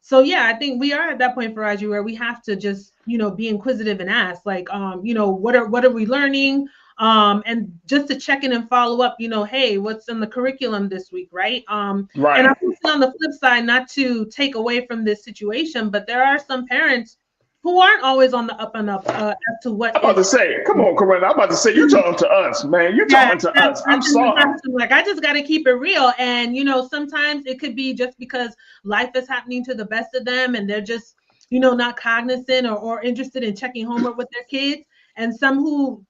So yeah, I think we are at that point, Faraji, where we have to just, be inquisitive and ask, like, what are we learning? And just to check in and follow up, hey, what's in the curriculum this week, right? Right. And I'm thinking on the flip side, not to take away from this situation, but there are some parents who aren't always on the up and up as to what. I'm about to say, come on, Corinne. I'm about to say, you're talking to us, man. You're talking to us. I'm sorry. Like, I just got to keep it real. And, sometimes it could be just because life is happening to the best of them and they're just, not cognizant or interested in checking homework with their kids. And some who,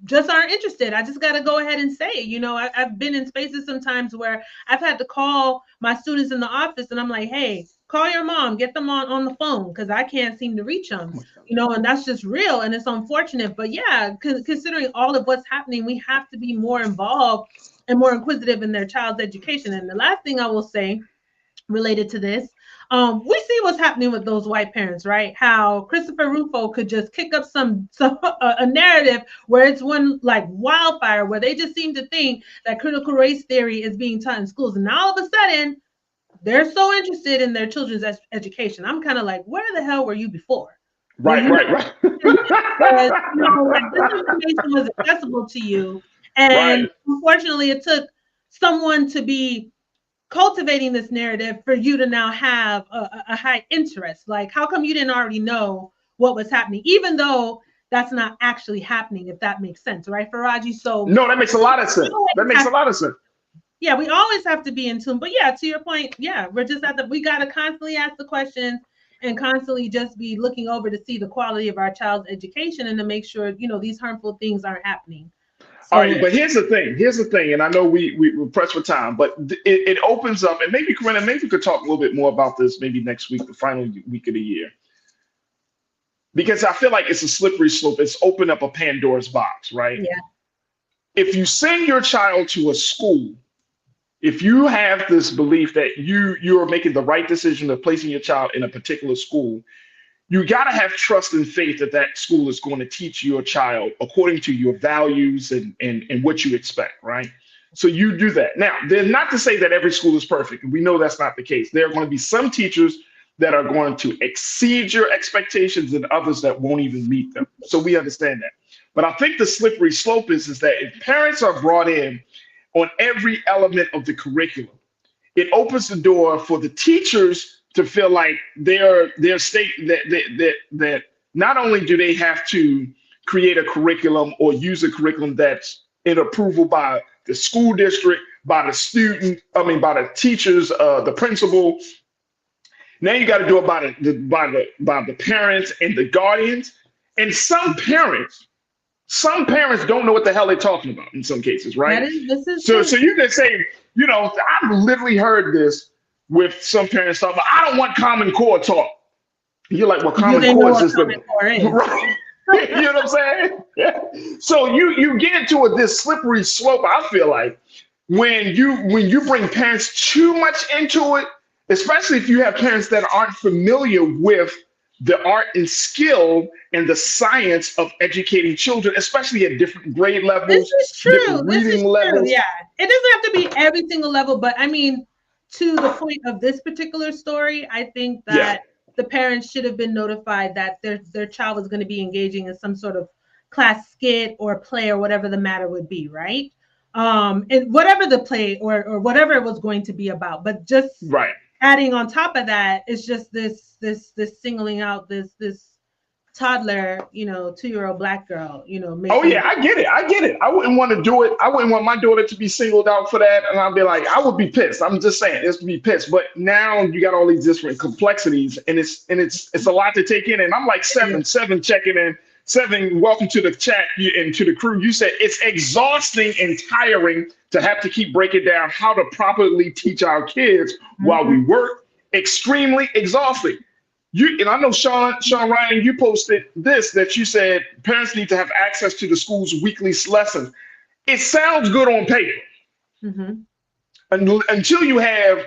just aren't interested. I just got to go ahead and say it. I've been in spaces sometimes where I've had to call my students in the office and I'm like, hey, call your mom, get them on the phone because I can't seem to reach them, and that's just real and it's unfortunate. But yeah, considering all of what's happening, we have to be more involved and more inquisitive in their child's education. And the last thing I will say related to this, we see what's happening with those white parents, right? How Christopher Rufo could just kick up a narrative where it's one like wildfire, where they just seem to think that critical race theory is being taught in schools. And now all of a sudden, they're so interested in their children's education. I'm kind of like, where the hell were you before? Right. Because, this information was accessible to you. And unfortunately, it took someone to be cultivating this narrative for you to now have a high interest. Like, how come you didn't already know what was happening, even though that's not actually happening, if that makes sense, right, Faraji? So no, that makes a lot of sense. That makes a lot of sense. Yeah, we always have to be in tune. But yeah, to your point, yeah, we're just we got to constantly ask the questions and constantly just be looking over to see the quality of our child's education and to make sure, these harmful things aren't happening. All right, but here's the thing, and I know we're pressed for time, but it opens up, and maybe, Corinne, maybe we could talk a little bit more about this maybe next week, the final week of the year. Because I feel like it's a slippery slope. It's opened up a Pandora's box, right? Yeah. If you send your child to a school, if you have this belief that you are making the right decision of placing your child in a particular school, you got to have trust and faith that that school is going to teach your child according to your values and what you expect, right? So you do that. Now, there's not to say that every school is perfect. We know that's not the case. There are going to be some teachers that are going to exceed your expectations and others that won't even meet them. So we understand that. But I think the slippery slope is that if parents are brought in on every element of the curriculum, it opens the door for the teachers to feel like their state that not only do they have to create a curriculum or use a curriculum that's in approval by the school district, by the student, by the teachers, the principal. Now you got to do it by the parents and the guardians. And some parents don't know what the hell they're talking about in some cases, right? So you can say, I've literally heard this with some parents talking about, I don't want Common Core taught. You're like, well, Common Core is right. You know what I'm saying? Yeah. So you get into this slippery slope, I feel like, when you bring parents too much into it, especially if you have parents that aren't familiar with the art and skill and the science of educating children, especially at different grade levels. This is true. Different reading levels. Yeah. It doesn't have to be every single level, but to the point of this particular story, I think that the parents should have been notified that their child was going to be engaging in some sort of class skit or play or whatever the matter would be, right? And whatever the play or whatever it was going to be about, but just adding on top of that, it's just this singling out this toddler, 2-year-old black girl, Oh yeah, I get it. I wouldn't want to do it. I wouldn't want my daughter to be singled out for that. And I'd be like, I would be pissed. I'm just saying, it's to be pissed. But now you got all these different complexities, and it's a lot to take in. And I'm like seven checking in. 7, welcome to the chat and to the crew. You said it's exhausting and tiring to have to keep breaking down how to properly teach our kids while we work. Extremely exhausting. And I know Sean Ryan, you posted this, that you said parents need to have access to the school's weekly lessons. It sounds good on paper. Until you have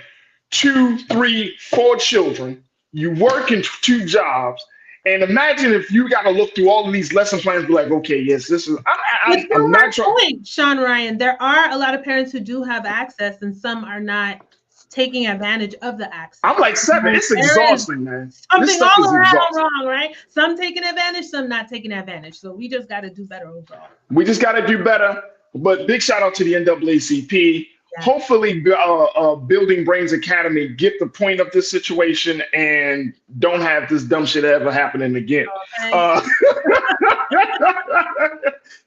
2, 3, 4 children, you work in 2 jobs, and imagine if you got to look through all of these lesson plans, be like, okay, yes, this is. I'm not trying. Sean Ryan, there are a lot of parents who do have access, and some are not taking advantage of the access. I'm like 7. It's exhausting, man. Something all around wrong, right? Some taking advantage, some not taking advantage. So we just got to do better overall. We just got to do better. But big shout out to the NAACP. Yeah. Hopefully, Building Brains Academy get the point of this situation and don't have this dumb shit ever happening again. Okay.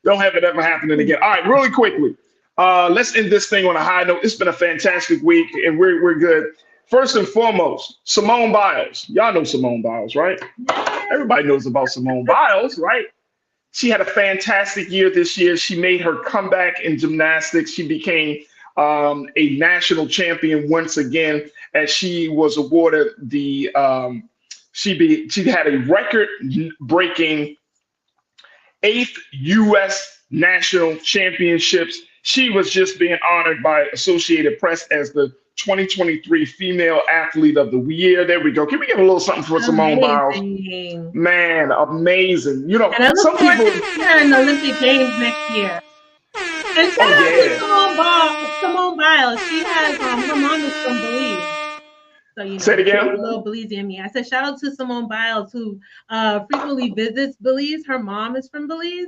Don't have it ever happening again. All right, really quickly. Let's end this thing on a high note. It's been a fantastic week, and we're good. First and foremost, Simone Biles. Y'all know Simone Biles, right? Everybody knows about Simone Biles, right? She had a fantastic year this year. She made her comeback in gymnastics. She became a national champion once again, as she was awarded the she had a record-breaking 8th U.S. national championships. She was just being honored by Associated Press as the 2023 Female Athlete of the Year. There we go. Can we get a little something for Simone Biles? Man, amazing. You know, and I look some forward people to seeing her in the Olympic Games next year. And shout out to Simone Biles. She has her mom is from Belize. So, you know, say it again. A little Belize in me. I said shout out to Simone Biles, who frequently visits Belize. Her mom is from Belize.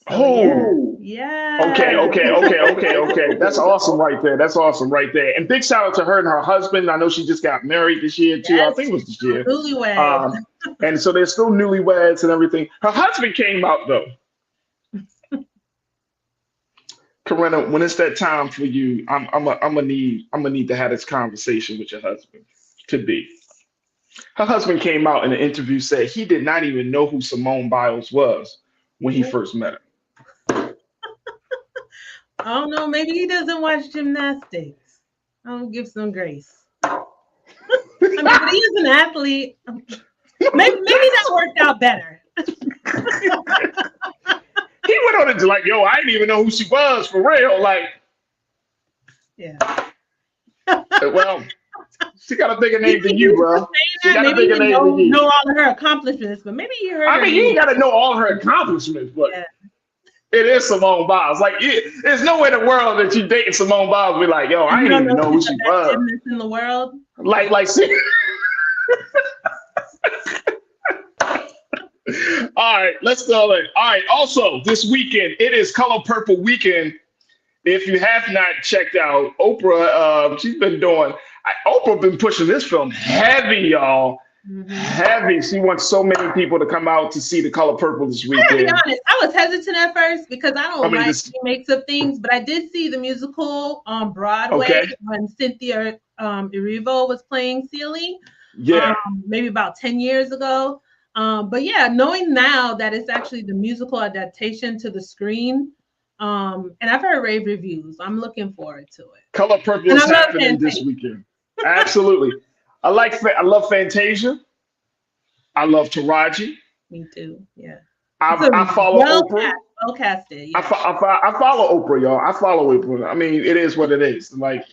So, yeah. Okay. That's awesome right there. That's awesome right there. And big shout out to her and her husband. I know she just got married this year too. Yes. I think it was this year. Newlyweds. And so they're still newlyweds and everything. Her husband came out though. Corinna, when it's that time for you, I'm gonna need to have this conversation with your husband. Could be. Her husband came out in an interview, said he did not even know who Simone Biles was when he first met her. I don't know. Maybe he doesn't watch gymnastics. I'll give some grace. I mean, but he is an athlete. Maybe that worked out better. He went on it like, yo, I didn't even know who she was for real. Like, yeah. Well, she got a bigger name than you, bro. She got a bigger name than you. Know all of her accomplishments, but maybe you heard. I mean, you ain't got to know all her accomplishments, but it is Simone Biles. Like, there's no way in the world that you dating Simone Biles be like, yo, I didn't even know who she was. In the world, like. All right, let's go. All right. Also, this weekend it is Color Purple weekend. If you have not checked out Oprah, she's been doing. Oprah been pushing this film heavy, y'all. Mm-hmm. Heavy. She wants so many people to come out to see The Color Purple this weekend. To be honest, I was hesitant at first because I don't like remakes of things, but I did see the musical on Broadway when Cynthia Erivo was playing Celie. Yeah, maybe about 10 years ago. But yeah, knowing now that it's actually the musical adaptation to the screen, and I've heard rave reviews. I'm looking forward to it. Color Purple is happening this weekend. Absolutely. I love Fantasia. I love Taraji. Me too. Yeah. I follow Oprah. Well casted. Yeah. I follow Oprah, y'all. I follow Oprah. I mean, it is what it is. Like,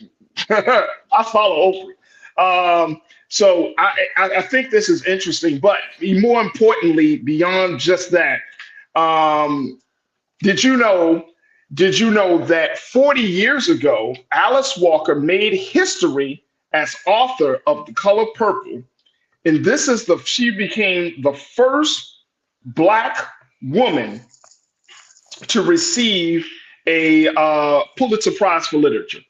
I follow Oprah. So I think this is interesting, but more importantly, beyond just that, did you know that 40 years ago, Alice Walker made history as author of The Color Purple, and she became the first Black woman to receive a Pulitzer Prize for Literature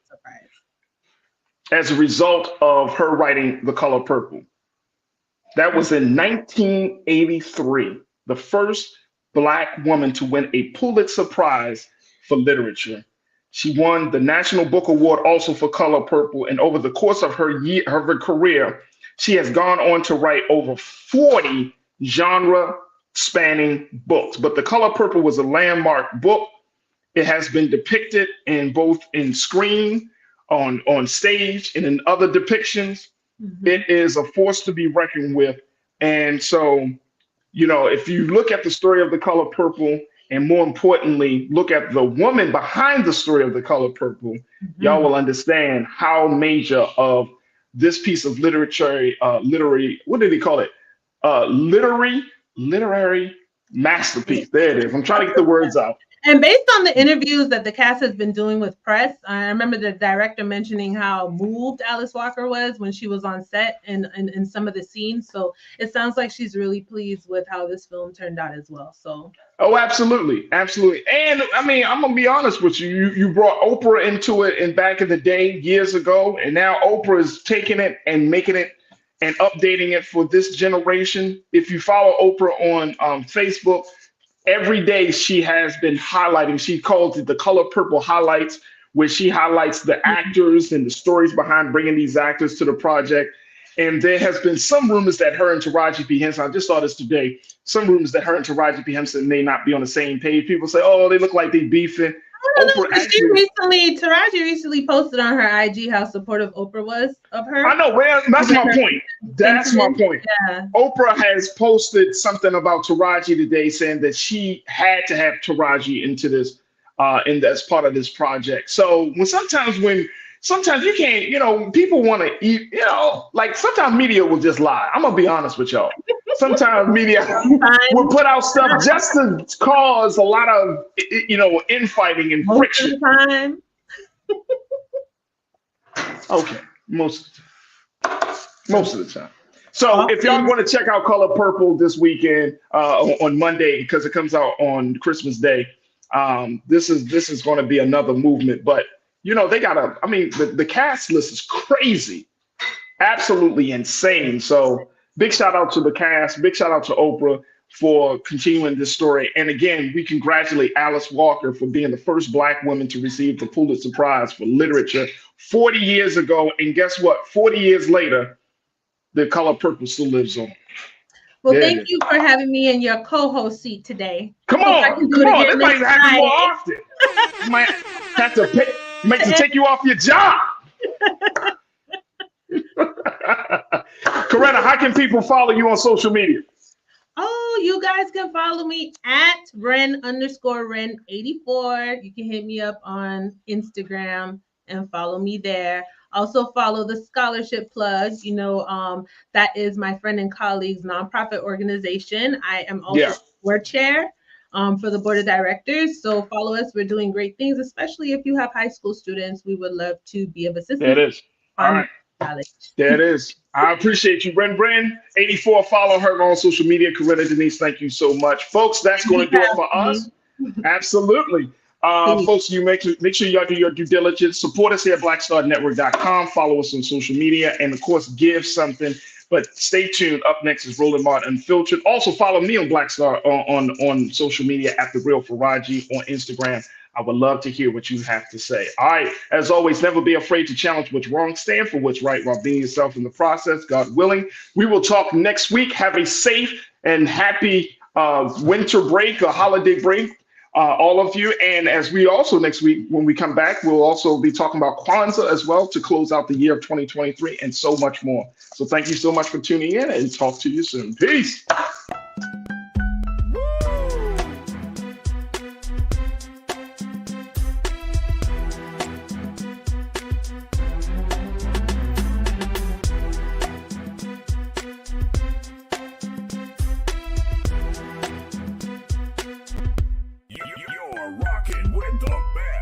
as a result of her writing The Color Purple. That was in 1983, the first Black woman to win a Pulitzer Prize for Literature. She won the National Book Award also for Color Purple, and over the course of her career, she has gone on to write over 40 genre-spanning books. But The Color Purple was a landmark book. It has been depicted in both in screen, on stage, and in other depictions. Mm-hmm. It is a force to be reckoned with. And so, you know, if you look at the story of The Color Purple, and more importantly, look at the woman behind the story of The Color Purple, y'all will understand how major of this piece of literary, what did he call it? Literary masterpiece. There it is. I'm trying to get the words out. And based on the interviews that the cast has been doing with press, I remember the director mentioning how moved Alice Walker was when she was on set and in some of the scenes. So it sounds like she's really pleased with how this film turned out as well. So. Oh, absolutely, absolutely. And I mean, I'm gonna be honest with you. You brought Oprah into it in back in the day, years ago, and now Oprah is taking it and making it and updating it for this generation. If you follow Oprah on Facebook, every day she has been highlighting. She calls it the Color Purple Highlights, where she highlights the actors and the stories behind bringing these actors to the project. And there has been some rumors that her and Taraji P. Henson, I just saw this today, some rumors that her and Taraji P. Henson may not be on the same page. People say, oh, they look like they beefing. Taraji recently posted on her IG how supportive Oprah was of her. I know, well, that's my point. That's my point. Yeah. Oprah has posted something about Taraji today saying that she had to have Taraji into this, as part of this project. So sometimes you can't, people want to eat, like sometimes media will just lie. I'm going to be honest with y'all. Sometimes media will put out stuff just to cause a lot of, infighting and friction. Okay, most of the time. So if y'all want to check out Color Purple this weekend on Monday, because it comes out on Christmas Day, this is going to be another movement. But they got the cast list is crazy, absolutely insane. So big shout out to the cast, big shout out to Oprah for continuing this story. And again, we congratulate Alice Walker for being the first Black woman to receive the Pulitzer Prize for literature 40 years ago. And guess what? 40 years later, the Color Purple still lives on. Well, thank you for having me in your co-host seat today. Come on. This might happen more often. You might have to take you off your job. Coretta, how can people follow you on social media? Oh, you guys can follow me at Ren_Ren84. You can hit me up on Instagram and follow me there. Also follow the Scholarship Plug. That is my friend and colleague's nonprofit organization. I am also board chair for the board of directors. So follow us. We're doing great things, especially if you have high school students. We would love to be of assistance. There it is. All right. There it is. I appreciate you, Ren84. Follow her on social media. Coretta Denise, thank you so much, folks. That's going to do it for us. Absolutely. Folks, you make sure y'all do your due diligence. Support us here at blackstarnetwork.com. Follow us on social media, and of course, give something. But stay tuned. Up next is Roland Martin Unfiltered. Also, follow me on Blackstar on social media at The Real Faraji on Instagram. I would love to hear what you have to say. All right. As always, never be afraid to challenge what's wrong. Stand for what's right while being yourself in the process. God willing. We will talk next week. Have a safe and happy winter break or holiday break, all of you. And as we also next week, when we come back, we'll also be talking about Kwanzaa as well to close out the year of 2023 and so much more. So thank you so much for tuning in and talk to you soon. Peace.